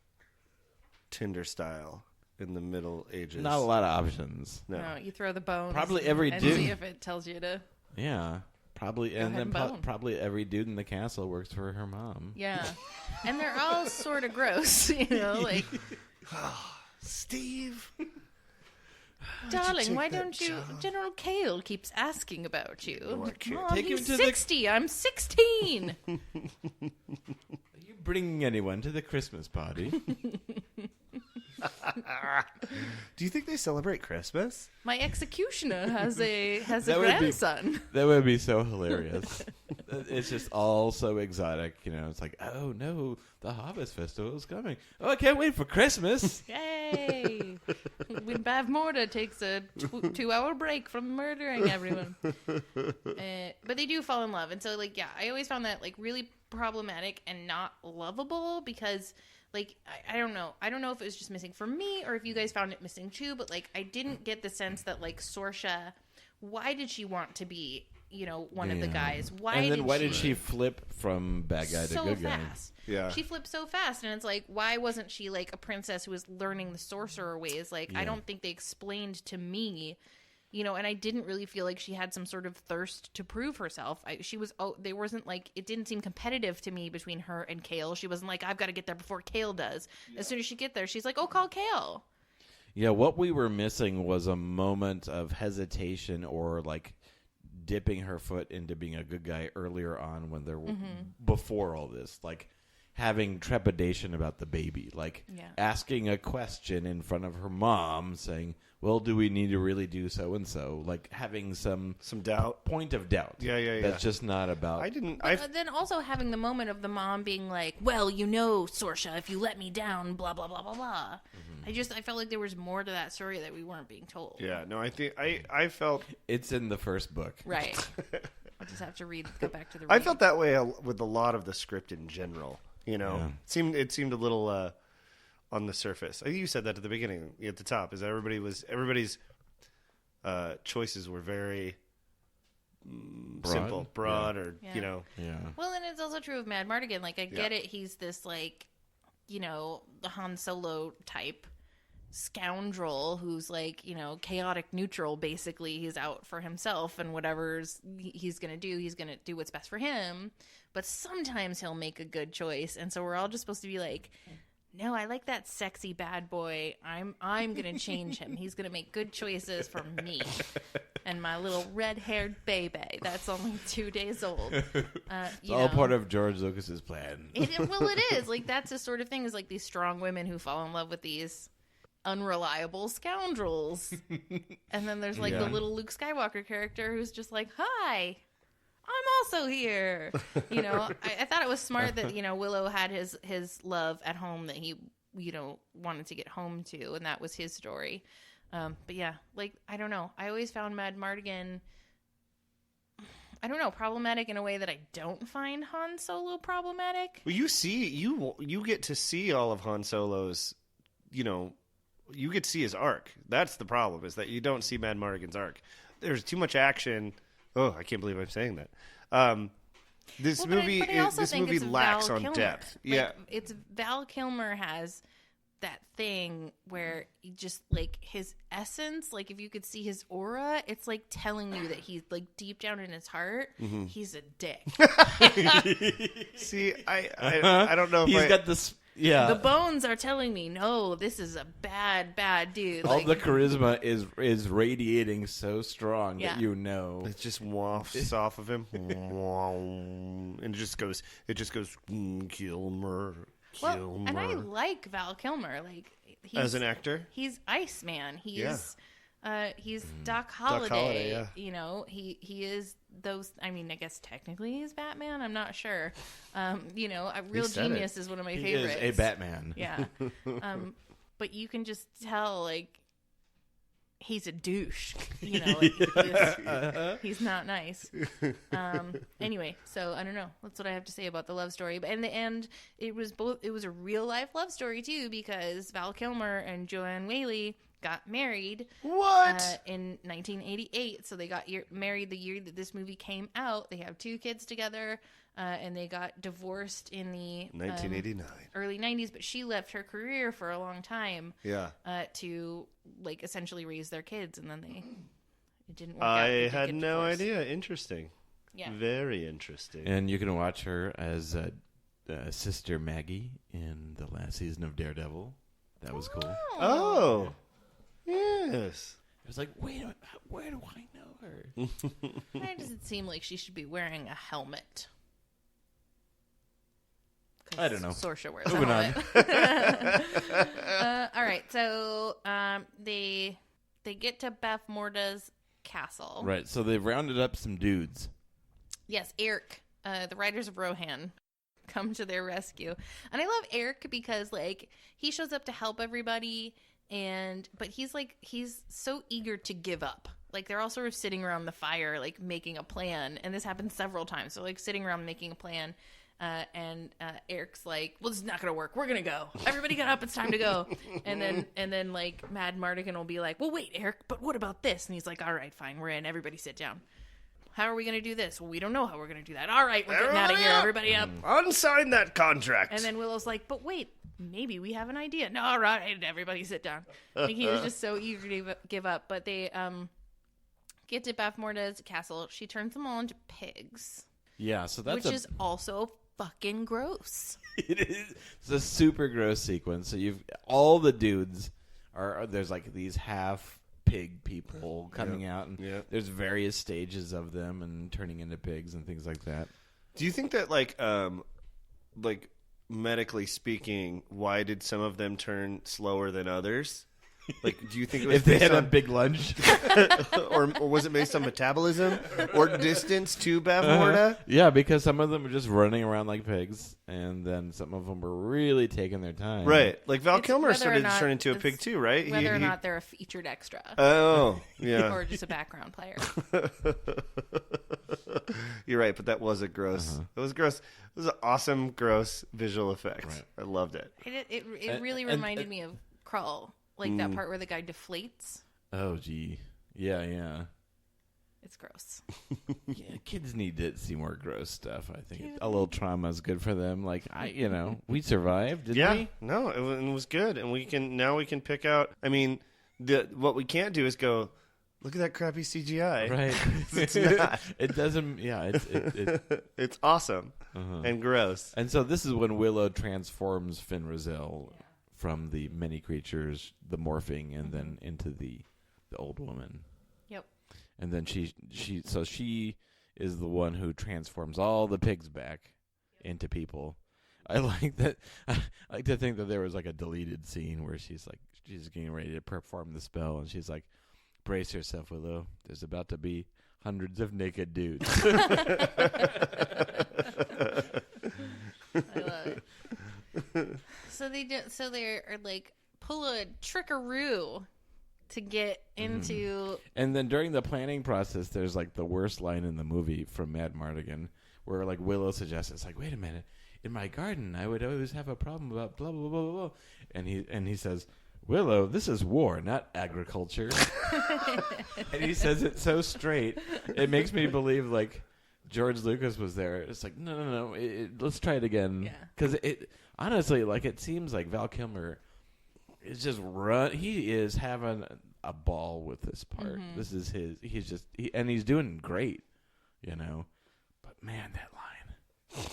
Tinder style, in the Middle Ages. Not a lot of options. No. No, you throw the bones. Probably every and dude- see if it tells you to. Yeah, probably, and ahead then and bone. probably every dude in the castle works for her mom. Yeah, and they're all sort of gross, Steve. Darling, take why that don't you? job? General Kale keeps asking about you. I can't. Mom, Take him he's to the- 60. I'm 16. Are you bringing anyone to the Christmas party? Do you think they celebrate Christmas? My executioner has a That would be- grandson. That would be so hilarious. It's just all so exotic, It's like, oh no, the Harvest Festival is coming. Oh, I can't wait for Christmas. Yay! When Bav Morda takes a 2-hour break from murdering everyone. But they do fall in love. And so, I always found that, really problematic and not lovable because, I don't know. I don't know if it was just missing for me or if you guys found it missing too, but, I didn't get the sense that, Sorsha, why did she want to be, one of the guys? Why did she flip from bad guy to so good guy? fast? Yeah. She flipped so fast, and it's why wasn't she a princess who was learning the sorcerer ways? I don't think they explained to me, and I didn't really feel like she had some sort of thirst to prove herself. There wasn't it didn't seem competitive to me between her and Kale. She wasn't I've got to get there before Kale does. As soon as she get there, she's oh, call Kale. Yeah, what we were missing was a moment of hesitation or dipping her foot into being a good guy earlier on when there were before all this, having trepidation about the baby, asking a question in front of her mom, saying, well, do we need to really do so and so? Having some doubt. point of doubt. Yeah. That's just not about. I didn't. But then also having the moment of the mom being well, Sorsha, if you let me down, blah, blah, blah, blah, blah. I felt like there was more to that story that we weren't being told. Yeah. No. I think I felt. It's in the first book. Right. I just have to go back to the I reading. felt that way with a lot of the script in general. It seemed a little on the surface. I think you said that at the beginning, at the top, is that everybody's choices were very simple, broad, or Yeah. Well, and it's also true of Mad Mardigan. I get it. He's this, the Han Solo type scoundrel who's chaotic neutral. Basically, he's out for himself, and whatever's he's gonna do what's best for him. But sometimes he'll make a good choice, and so we're all just supposed to be no, I like that sexy bad boy. I'm gonna change him. He's gonna make good choices for me and my little red-haired baby that's only 2 days old. It's all part of George Lucas's plan. It is. That's the sort of thing. Is these strong women who fall in love with these unreliable scoundrels. And then there's like the little Luke Skywalker character who's just like, hi, I'm also here. You know, I thought it was smart that, you know, Willow had his love at home that he, you know, wanted to get home to, and that was his story. But yeah, like, I don't know. I always found Mad Mardigan, I don't know, problematic in a way that I don't find Han Solo problematic. Well, you get to see all of Han Solo's, you know, you get to see his arc. That's the problem, is that you don't see Mad Mardigan's arc. There's too much action. Oh, I can't believe I'm saying that. This movie lacks on depth. Like, yeah, it's Val Kilmer has that thing where he just, like, his essence, like, if you could see his aura, it's like telling you that he's, like, deep down in his heart, he's a dick. See, I don't know if he's got this. Yeah, the bones are telling me, no, this is a bad dude. All like, the charisma is radiating so strong that you know it just wafts off of him, and it just goes, Kilmer. Well, and I like Val Kilmer, like, he's, as an actor, he's Iceman. He's Doc Holliday. Yeah. You know, he is those. I mean, I guess technically he's Batman. I'm not sure. You know, a Real Genius is one of my favorites. He is a Batman. Yeah. But you can just tell, like, he's a douche. You know, like, he's not nice. Anyway, so I don't know. That's what I have to say about the love story. But in the end, it was a real life love story too, because Val Kilmer and Joanne Whaley got married. What? In 1988. So they got married the year that this movie came out. They have 2 kids together. And they got divorced in the 1989 early 90s, but she left her career for a long time. Yeah. To, like, essentially raise their kids, and then it didn't work out. I had no idea. Interesting. Yeah. Very interesting. And you can watch her as Sister Maggie in the last season of Daredevil. That was cool. Oh. Yes. I was like, wait, where do I know her? Why does it seem like she should be wearing a helmet? I don't know. Saoirse wears Moving a helmet. All right, so they get to Beth Morda's castle. Right, so they've rounded up some dudes. Yes, Eric, the writers of Rohan, come to their rescue. And I love Eric because, like, he shows up to help everybody, but he's so eager to give up. Like, they're all sort of sitting around the fire, like, making a plan. And this happens several times. So, like, sitting around making a plan. And Eric's like, well, this is not going to work. We're going to go. Everybody get up. It's time to go. And then like, Mad Mardigan will be like, well, wait, Eric, but what about this? And he's like, all right, fine. We're in. Everybody sit down. How are we going to do this? Well, we don't know how we're going to do that. All right, we're getting out of here. Everybody up. Unsign that contract. And then Willow's like, but wait, maybe we have an idea. No, all right, everybody sit down. Like, he was just so eager to give up. But they get to Beth Morda's castle. She turns them all into pigs. Yeah, so that's which is also fucking gross. It is. It's a super gross sequence. So you've all the dudes there's like these half pig people coming out, and there's various stages of them and turning into pigs and things like that. Do you think that like medically speaking, why did some of them turn slower than others? Like, do you think it was if they had a big lunch, or was it based on metabolism or distance to Beth Morda? Yeah, because some of them were just running around like pigs, and then some of them were really taking their time. Right, like Val Kilmer started to turn into a pig too, right? Whether or not they're a featured extra. Oh, yeah, or just a background player. You're right, but that was a gross. It was gross. It was an awesome, gross visual effect. Right. I loved it. It really reminded me of Krull. Like that part where the guy deflates. Oh, gee. Yeah. It's gross. Yeah, kids need to see more gross stuff, I think. A little trauma is good for them. Like, we survived, didn't we? No, it was good. And we can pick out, I mean, what we can't do is go, look at that crappy CGI. Right. It's not. It doesn't, it's awesome and gross. And so this is when Willow transforms Finn Rizal from the many creatures, the morphing, and then into the old woman. Yep. And then she is the one who transforms all the pigs back into people. I like that. I like to think that there was like a deleted scene where she's getting ready to perform the spell, and she's like, "Brace yourself, Willow. There's about to be hundreds of naked dudes." I love it. So they're like pull a trickaroo to get into. And then during the planning process, there's like the worst line in the movie from Mad Mardigan, where like Willow suggests, it's like, "Wait a minute, in my garden, I would always have a problem about blah blah blah blah blah," and he says, "Willow, this is war, not agriculture." And he says it so straight, it makes me believe like George Lucas was there. It's like, no, let's try it again. Because it honestly, like, it seems like Val Kilmer is just he is having a ball with this part. This is he's doing great, you know. But man, that line,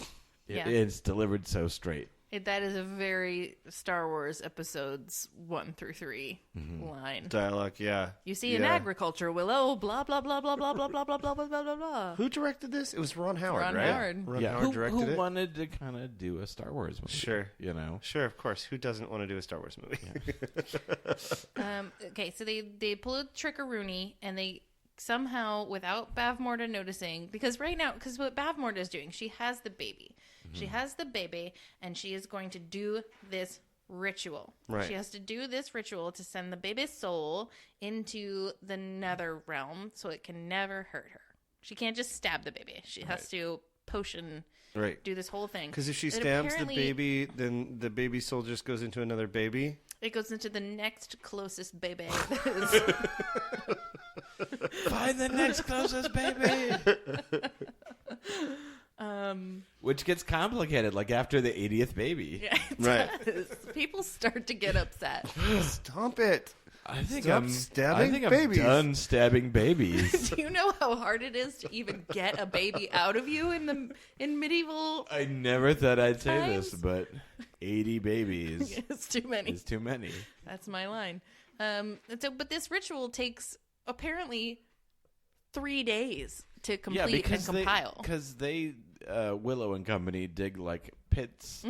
it's delivered so straight. That is a very Star Wars episodes 1 through 3 line. Dialogue, yeah. You see in agriculture, Willow, blah, blah, blah, blah, blah, blah, blah, blah, blah, blah, blah, blah. Who directed this? It was Ron Howard, Ron right? Howard. Ron Howard directed who it. wanted to kind of do a Star Wars movie? Sure. You know? Sure, of course. Who doesn't want to do a Star Wars movie? Okay, so they pull a trickaroony, and they somehow, without Bavmorda noticing, because what Bavmorda is doing, she has the baby. She has the baby, and she is going to do this ritual. Right. She has to do this ritual to send the baby's soul into the nether realm so it can never hurt her. She can't just stab the baby. She has to potion, do this whole thing. Because if she stabs the baby, then the baby soul just goes into another baby. It goes into the next closest baby. Find the next closest baby. Which gets complicated, like after the 80th baby. Yeah, it does. People start to get upset. Stop it. I think Stop I'm stabbing babies. I'm done stabbing babies. Do you know how hard it is to even get a baby out of you in medieval? I never thought I'd say times? this, but 80 babies It's too many. is too many. That's my line. But this ritual takes apparently 3 days to complete and compile. Because they Willow and company dig like pits,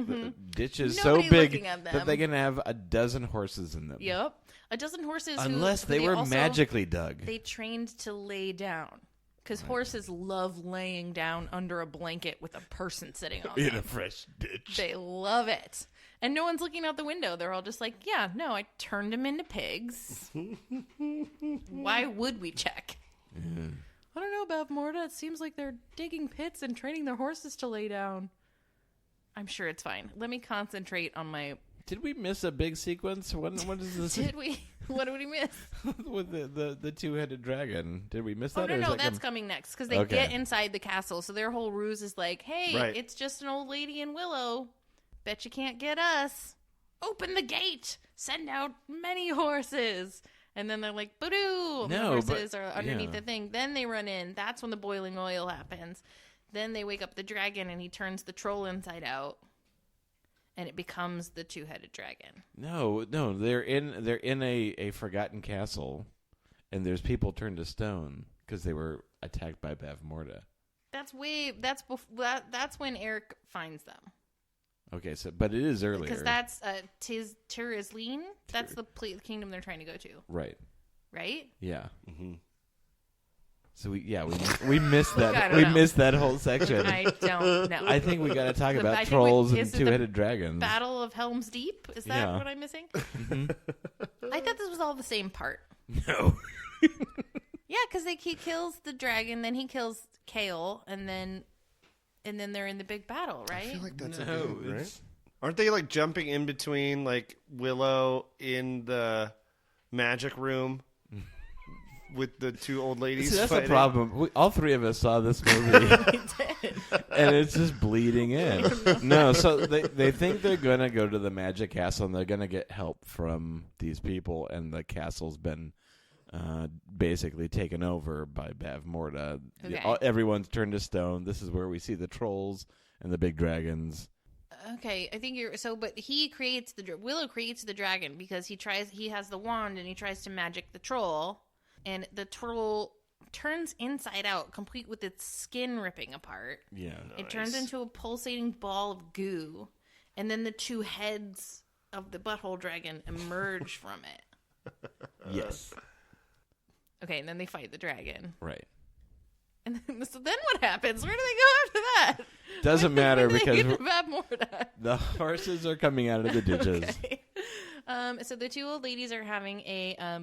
ditches Nobody so big looking at them. that they can have a dozen horses in them. Yep. A dozen horses. Unless they were magically dug. They trained to lay down. Because horses love laying down under a blanket with a person sitting on In them. a fresh ditch. They love it. And no one's looking out the window. They're all just like, yeah, no, I turned them into pigs. Why would we check? I don't know about Morta. It seems like they're digging pits and training their horses to lay down. I'm sure it's fine. Let me concentrate on my... Did we miss a big sequence? What is this? Did we? What did we miss? With the two-headed dragon. Did we miss that? Oh, or is no, that that's coming next. Because they get inside the castle. So their whole ruse is like, hey, it's just an old lady in Willow. Bet you can't get us. Open the gate. Send out many horses. And then they're like, boo-doo. The horses are underneath the thing. Then they run in. That's when the boiling oil happens. Then they wake up the dragon, and he turns the troll inside out. And it becomes the two-headed dragon. No, they're in a forgotten castle, and there's people turned to stone because they were attacked by Bavmorda. That's when Eric finds them. Okay, but it is earlier because that's Tirisleen. That's the kingdom they're trying to go to. Right. Yeah. Mm-hmm. So we missed that. We missed that whole section. I don't know. I think we got to talk about trolls and two-headed dragons. Battle of Helm's Deep? Is that what I'm missing? Mm-hmm. I thought this was all the same part. No. Yeah, because he kills the dragon, then he kills Kale, and then they're in the big battle, right? I feel like that's right? Aren't they like jumping in between like Willow in the magic room with the two old ladies? See, that's fighting? the problem. All three of us saw this movie, and it's just bleeding in. No, so they think they're gonna go to the magic castle and they're gonna get help from these people, and the castle's been basically taken over by Bavmorda. Okay. Everyone's turned to stone. This is where we see the trolls and the big dragons. Okay, I think but Willow creates the dragon because he has the wand and he tries to magic the troll, and the troll turns inside out, complete with its skin ripping apart. Yeah. It turns into a pulsating ball of goo, and then the two heads of the butthole dragon emerge from it. Yes. Okay, and then they fight the dragon. Right. And then, so then what happens? Where do they go after that? Doesn't matter Where do they because get to Bab Morda? the horses are coming out of the ditches. Okay. So the two old ladies are having a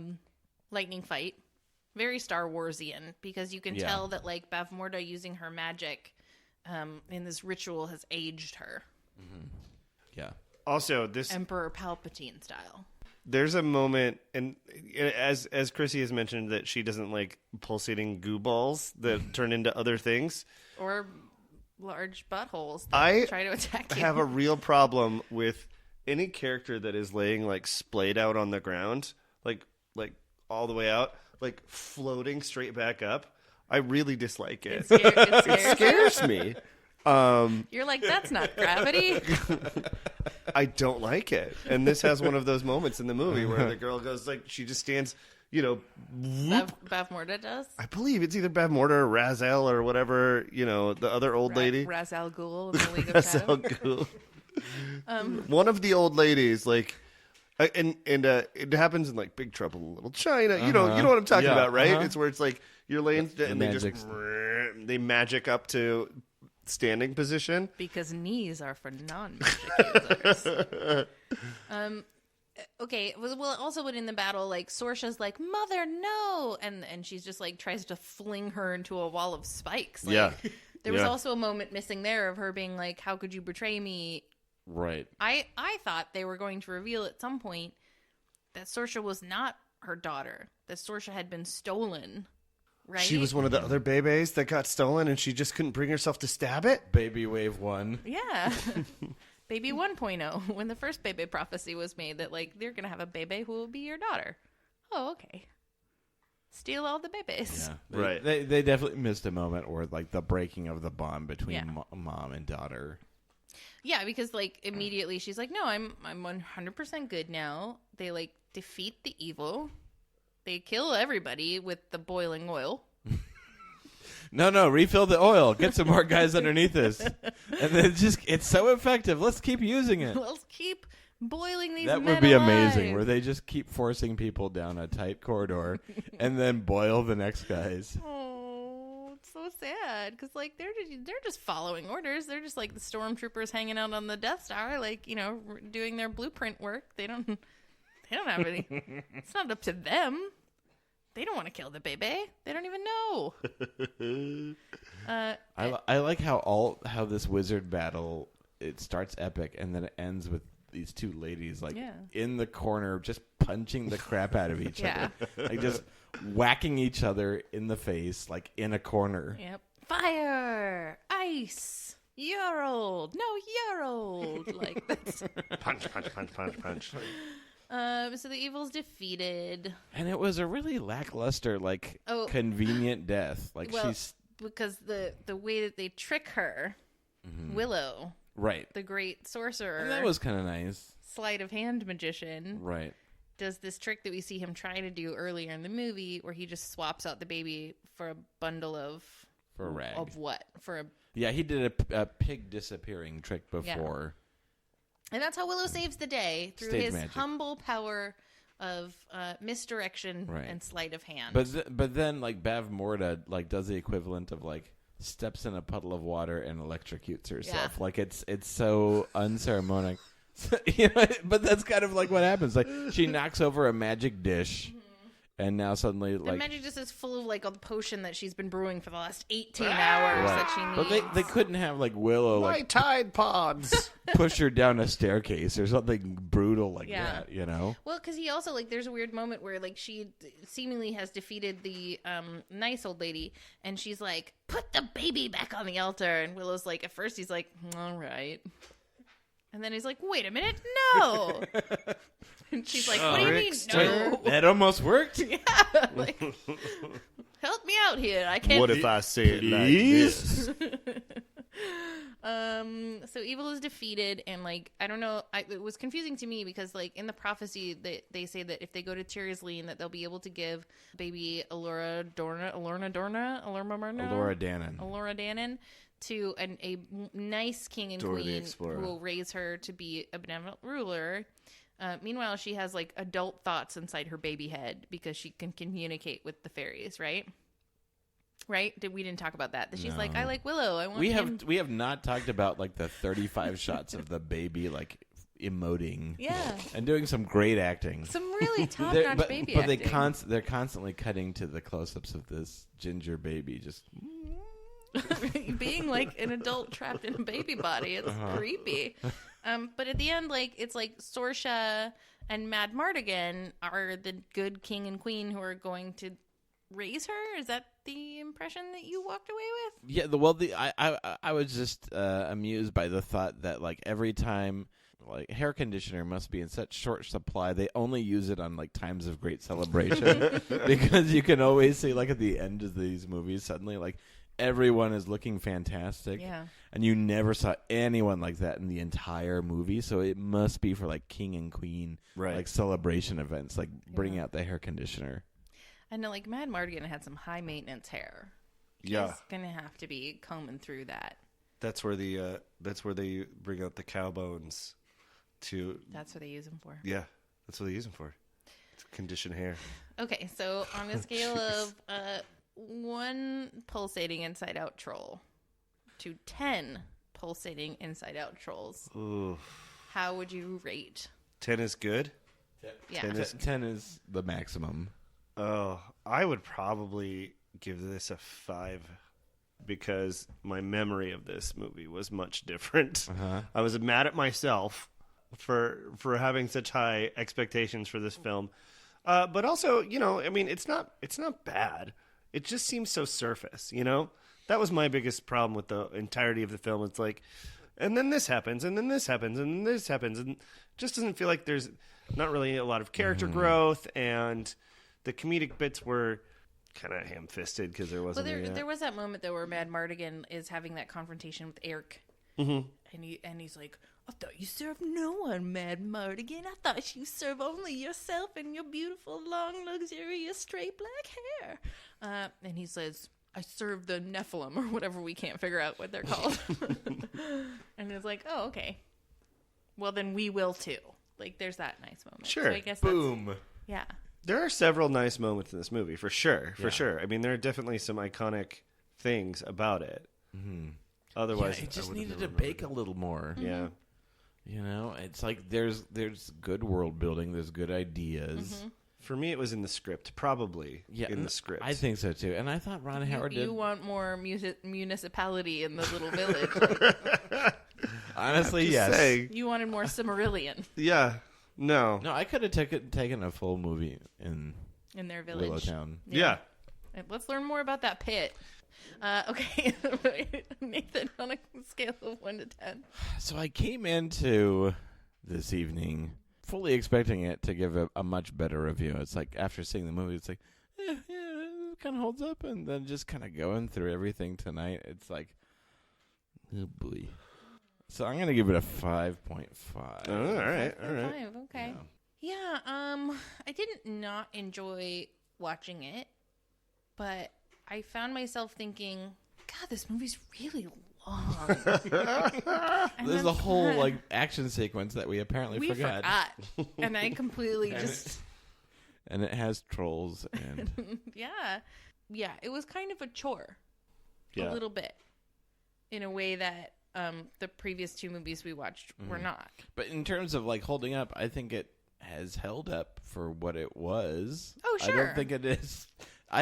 lightning fight. Very Star Warsian, because you can tell that like Bavmorda using her magic in this ritual has aged her. Mm-hmm. Yeah. Also, this Emperor Palpatine style. there's a moment, and as Chrissy has mentioned, that she doesn't like pulsating goo balls that turn into other things. Or large buttholes that I try to attack you. have a real problem with any character that is laying like splayed out on the ground, like all the way out, like floating straight back up. I really dislike it. It Scares me. You're like, that's not gravity. I don't like it. And this has one of those moments in the movie where the girl goes like, she just stands, whoop. Bavmorda does. I believe it's either Bavmorda or Razel or whatever, the other old lady. Ra's al Ghul in the League of Razel Shadows. Ghul. One of the old ladies, like, and it happens in like Big Trouble in Little China. You know what I'm talking about, right? It's where it's like you're laying and they magic up to standing position Because knees are for non-magic users. Okay, well, also in the battle, like, Sorsha's like, Mother, no! And she's just, like, tries to fling her into a wall of spikes. Like, there was also a moment missing there of her being like, how could you betray me? Right. I thought they were going to reveal at some point that Sorsha was not her daughter, that Sorsha had been stolen, right? She was one of the other bebes that got stolen and she just couldn't bring herself to stab it? Baby Wave 1. Yeah. Baby 1.0, when the first Bebe prophecy was made that, like, they're going to have a Bebe who will be your daughter. Oh, okay. Steal all the Bebes. Yeah. Right. They definitely missed a moment where, like, the breaking of the bond between mom and daughter. Yeah, because, like, immediately she's like, no, I'm 100% good now. They, like, defeat the evil. They kill everybody with the boiling oil. No, refill the oil. Get some more guys underneath us. And then it's so effective. Let's keep using it. Let's keep boiling these That men would be alive. amazing, where they just keep forcing people down a tight corridor and then boil the next guys. Oh, it's so sad because like they're just following orders. They're just like the stormtroopers hanging out on the Death Star, like doing their blueprint work. They don't have any. It's not up to them. They don't want to kill the Bebe. They don't even know. I like how this wizard battle, it starts epic and then it ends with these two ladies like in the corner just punching the crap out of each other. Like just whacking each other in the face like in a corner. Yep. Fire, ice, you're old. No, you're old. Like that's punch. so the evil's defeated. And it was a really lackluster, like convenient death. Like she's because the way that they trick her, Willow, right, the great sorcerer, and that was kind of nice. Sleight of hand magician, right, does this trick that we see him try to do earlier in the movie, where he just swaps out the baby for a bundle of a rag of what for a he did a pig disappearing trick before. Yeah. And that's how Willow saves the day through Stage his magic. humble power of misdirection and sleight of hand. But then like Bavmorda like does the equivalent of like steps in a puddle of water and electrocutes herself. Yeah. Like it's so unceremonious. But that's kind of like what happens. Like she knocks over a magic dish. And now suddenly, the like, magic just is full of like a potion that she's been brewing for the last 18 hours that she needs. But they couldn't have like Willow My like Tide Pods. push her down a staircase or something brutal like that, Well, because he also like there's a weird moment where like she seemingly has defeated the nice old lady, and she's like, "Put the baby back on the altar," and Willow's like, at first he's like, "All right," and then he's like, "Wait a minute, no." And she's like, what do you mean, no? That almost worked. Yeah, like, help me out here. I can't. What if I say it like this? So evil is defeated, and like I don't know, it was confusing to me because like in the prophecy they say that if they go to Tyr's Lane that they'll be able to give baby Allura Dannon to a nice king and Dora the queen Explorer. who will raise her to be a benevolent ruler. Meanwhile, she has like adult thoughts inside her baby head because she can communicate with the fairies, right? Right? We didn't talk about that. She's like, I like Willow. I want him. We have not talked about like the 35 shots of the baby like emoting. Yeah. And doing some great acting. Some really top-notch baby acting. They're constantly cutting to the close-ups of this ginger baby just being like an adult trapped in a baby body. It's creepy. But at the end, like it's like Sorsha and Mad Mardigan are the good king and queen who are going to raise her. Is that the impression that you walked away with? Yeah. I was just amused by the thought that like every time like hair conditioner must be in such short supply, they only use it on like times of great celebration because you can always see like at the end of these movies suddenly like everyone is looking fantastic. Yeah. And you never saw anyone like that in the entire movie. So it must be for like king and queen, Right. like celebration events, like bringing out the hair conditioner. I know, like Mad Mardigan had some high maintenance hair. Yeah. He's gonna have to be combing through that. That's where they bring out the cow bones to. That's what they use them for. Yeah, that's what they use them for. It's condition hair. Okay, so on a scale of 1 pulsating inside out troll to 10 pulsating inside out trolls, Ooh. how would you rate? 10 is good. Yeah. 10 is the maximum. Oh, I would probably give this a 5 because my memory of this movie was much different. I was mad at myself for having such high expectations for this film. But also, you know, I mean, it's not bad. It just seems so surface, you know? That was my biggest problem with the entirety of the film. It's like, and then this happens, and then this happens, and then this happens, and it just doesn't feel like there's not really a lot of character growth, and the comedic bits were kind of ham-fisted because there wasn't. Well, there was that moment though where Mad Mardigan is having that confrontation with Eric, and he's like, "I thought you served no one, Mad Mardigan. I thought you serve only yourself and your beautiful, long, luxurious, straight black hair." And he says, "I serve the Nephilim," or whatever. We can't figure out what they're called. And it's like, "Oh, okay. Well, then we will too." Like, there's that nice moment. Sure. So I guess Boom. yeah. There are several nice moments in this movie, for sure. I mean, there are definitely some iconic things about it. Otherwise, It just I would've needed to never bake a little more. Yeah. You know, it's like there's good world building, there's good ideas. For me, it was in the script, probably in the script. I think so too. And I thought Ron Howard did. You want more municipality in the little village. Honestly, Just yes. saying. You wanted more Cimmerillion Yeah. No. No, I could have taken a full movie in in their village. Willowtown. Yeah. Let's learn more about that pit. Okay, Nathan, on a scale of 1 to 10. So I came into this evening fully expecting it to give a much better review. It's like after seeing the movie, it's like, yeah, it kind of holds up. And then just kind of going through everything tonight, it's like, oh boy. So I'm going to give it a 5.5. Oh, all right. 5, okay. Yeah, I didn't not enjoy watching it, but I found myself thinking, God, this movie's really long. There's a whole like action sequence that we apparently we forgot. And I completely just... And it has trolls and Yeah, it was kind of a chore. Yeah. A little bit. In a way that the previous 2 movies we watched were not. But in terms of like holding up, I think it has held up for what it was. Oh, sure. I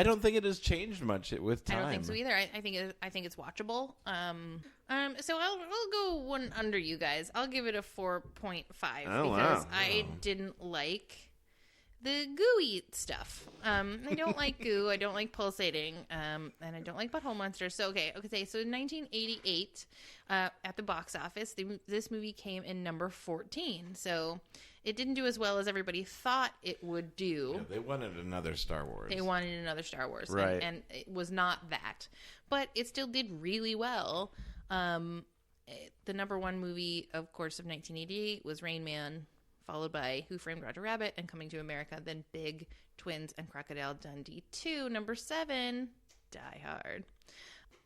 don't think it has changed much with time. I don't think so either. I think it's watchable. So I'll go one under you guys. I'll give it a 4.5 because I didn't like the gooey stuff. I don't like goo. I don't like pulsating. And I don't like butthole monsters. So okay. So in 1988, at the box office, this movie came in number 14. So it didn't do as well as everybody thought it would do. Yeah, they wanted another Star Wars. Right. And it was not that. But it still did really well. The number 1 movie, of course, of 1988 was Rain Man, followed by Who Framed Roger Rabbit and Coming to America, then Big, Twins, and Crocodile Dundee 2. Number 7, Die Hard.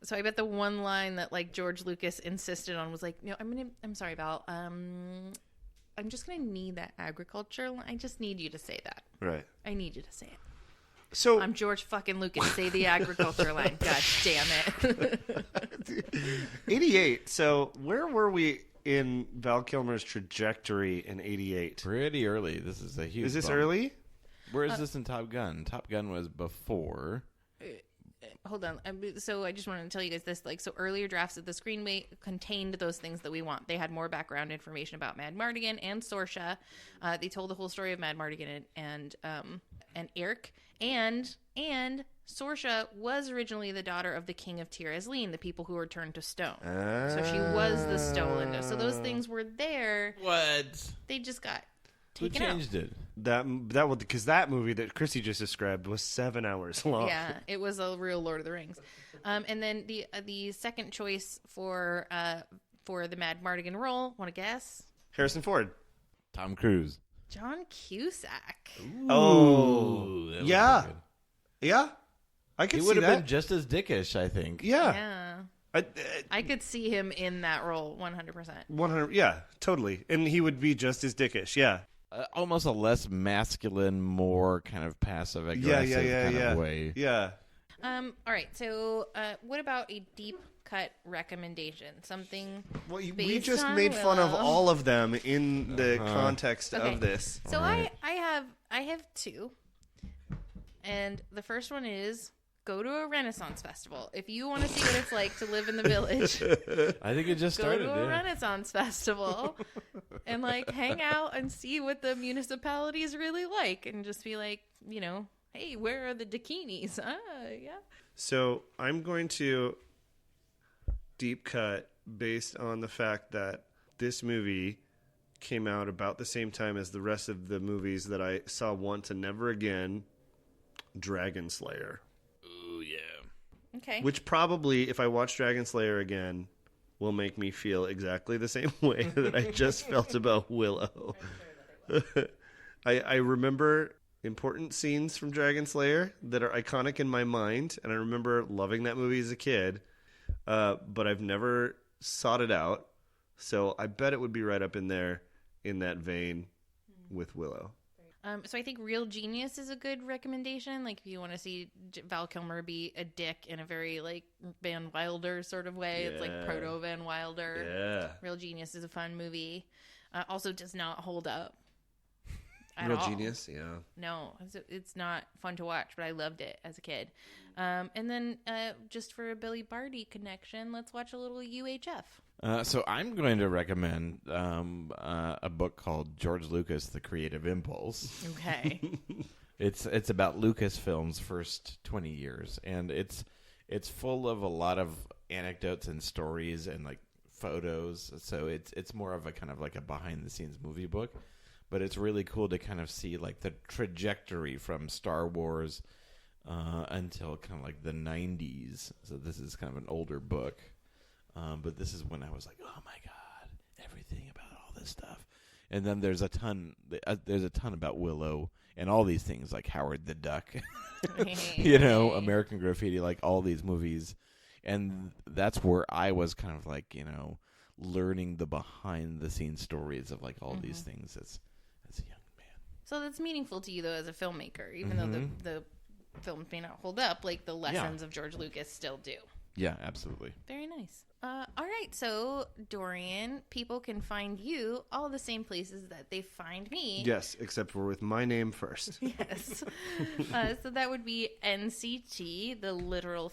So I bet the one line that like George Lucas insisted on was like, no, I'm sorry, Val. I'm just gonna need that agriculture. I just need you to say that. Right. I need you to say it. So I'm George fucking Lucas. Say the agriculture line. God damn it. 88. So where were we in Val Kilmer's trajectory in 88? Pretty early. This is a huge. Is this bump. early? Where is this in Top Gun? Top Gun was before. Hold on. So I just wanted to tell you guys this. Like, so earlier drafts of the screenplay contained those things that we want. They had more background information about Mad Mardigan and Sorsha. They told the whole story of Mad Mardigan and Eric. And Sorsha was originally the daughter of the king of Tir Asleen, the people who were turned to stone. So she was the stolen. So those things were there. What? They just got Who taken out. changed it? That was because that movie that Chrissy just described was 7 hours long. Yeah, it was a real Lord of the Rings. And then the second choice for the Mad Mardigan role, want to guess? Harrison Ford. Tom Cruise. John Cusack. Oh, That was yeah, good. yeah. I He could see would have that. been just as dickish, I think. Yeah, Yeah. I could see him in that role 100%. 100. Yeah, totally. And he would be just as dickish. Yeah. Almost a less masculine, more kind of passive aggressive kind of way. Yeah. All right. So, what about a deep cut recommendation? Something. Well, we based just on made fun of Willow. all of them in the context Okay. of this. So Alright. I have two, and the first one is go to a Renaissance festival if you want to see what it's like to live in the village. I think it just Go started. to a yeah. Renaissance festival and like hang out and see what the municipality is really like, and just be like, hey, where are the dakinis? Yeah. So I'm going to deep cut based on the fact that this movie came out about the same time as the rest of the movies that I saw once and never again, Dragon Slayer. Ooh, yeah. Okay. Which probably, if I watch Dragon Slayer again, will make me feel exactly the same way that I just felt about Willow. I remember important scenes from Dragon Slayer that are iconic in my mind, and I remember loving that movie as a kid, but I've never sought it out, so I bet it would be right up in there in that vein with Willow. So I think Real Genius is a good recommendation. Like if you want to see Val Kilmer be a dick in a very like Van Wilder sort of way, it's like proto Van Wilder. Yeah. Real Genius is a fun movie. Also does not hold up at Real all. Genius, yeah. No, it's not fun to watch, but I loved it as a kid. And then just for a Billy Barty connection, let's watch a little UHF. So I'm going to recommend a book called George Lucas: The Creative Impulse. Okay. It's about Lucasfilm's first 20 years, and it's full of a lot of anecdotes and stories and like photos. So it's more of a kind of like a behind the scenes movie book, but it's really cool to kind of see like the trajectory from Star Wars until kind of like the 90s. So this is kind of an older book. But this is when I was like, oh my God, everything about all this stuff. And then there's a ton about Willow and all these things like Howard the Duck, American Graffiti, like all these movies. And that's where I was kind of like, learning the behind the scenes stories of like all these things as a young man. So that's meaningful to you though as a filmmaker, even though the films may not hold up, like the lessons of George Lucas still do. Yeah, absolutely. Very nice. All right, so Dorian, people can find you all the same places that they find me. Yes, except for with my name first. Yes. So that would be NCT, the literal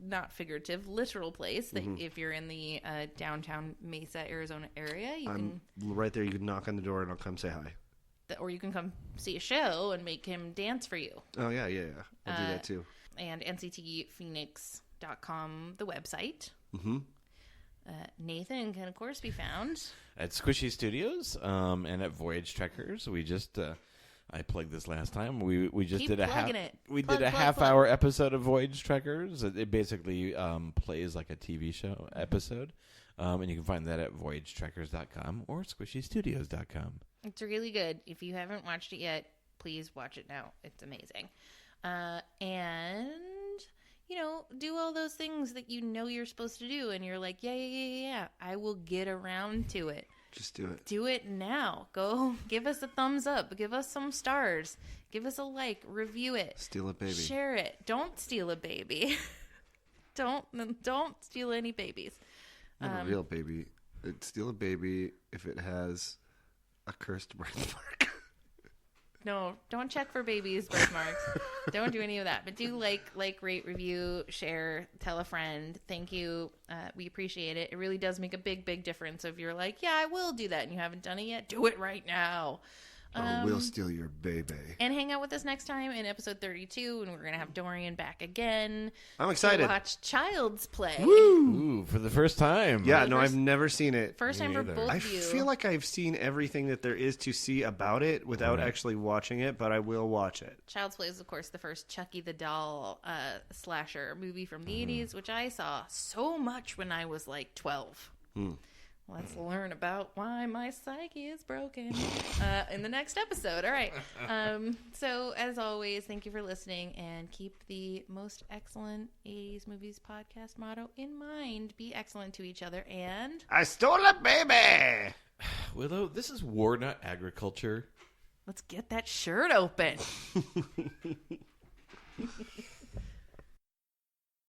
not figurative, literal place. That if you're in the downtown Mesa, Arizona area, you I'm right there. You can knock on the door and I'll come say hi. or you can come see a show and make him dance for you. Oh, yeah. I'll do that too. And nctphoenix.com, the website. Mm-hmm. Nathan can, of course, be found At Squishy Studios and at Voyage Trekkers. We just I plugged this last time. We just Keep did a plugging it. did a half-hour episode of Voyage Trekkers. It basically plays like a TV show episode, and you can find that at voyagetrekkers.com or squishystudios.com. It's really good. If you haven't watched it yet, please watch it now. It's amazing. And do all those things that you're supposed to do. And you're like, yeah, I will get around to it. Just do it. Do it now. Go give us a thumbs up. Give us some stars. Give us a like. Review it. Steal a baby. Share it. Don't steal a baby. Don't steal any babies. Not a real baby. Steal a baby if it has a cursed birthmark. No, don't check for babies' birthmarks. Don't do any of that. But do like, rate, review, share, tell a friend. Thank you. We appreciate it. It really does make a big, big difference. If you're like, yeah, I will do that, and you haven't done it yet, do it right now. Or we'll steal your baby. And hang out with us next time in episode 32, and we're going to have Dorian back again. I'm excited. To watch Child's Play. Ooh, for the first time. Yeah, no, I've never seen it. First time for both I of you. feel like I've seen everything that there is to see about it without actually watching it, but I will watch it. Child's Play is, of course, the first Chucky the Doll slasher movie from the 80s, which I saw so much when I was like 12. Let's learn about why my psyche is broken in the next episode. All right. So, as always, thank you for listening, and keep the most excellent 80s movies podcast motto in mind. Be excellent to each other, and... I stole a baby! Willow, this is war, not agriculture. let's get that shirt open.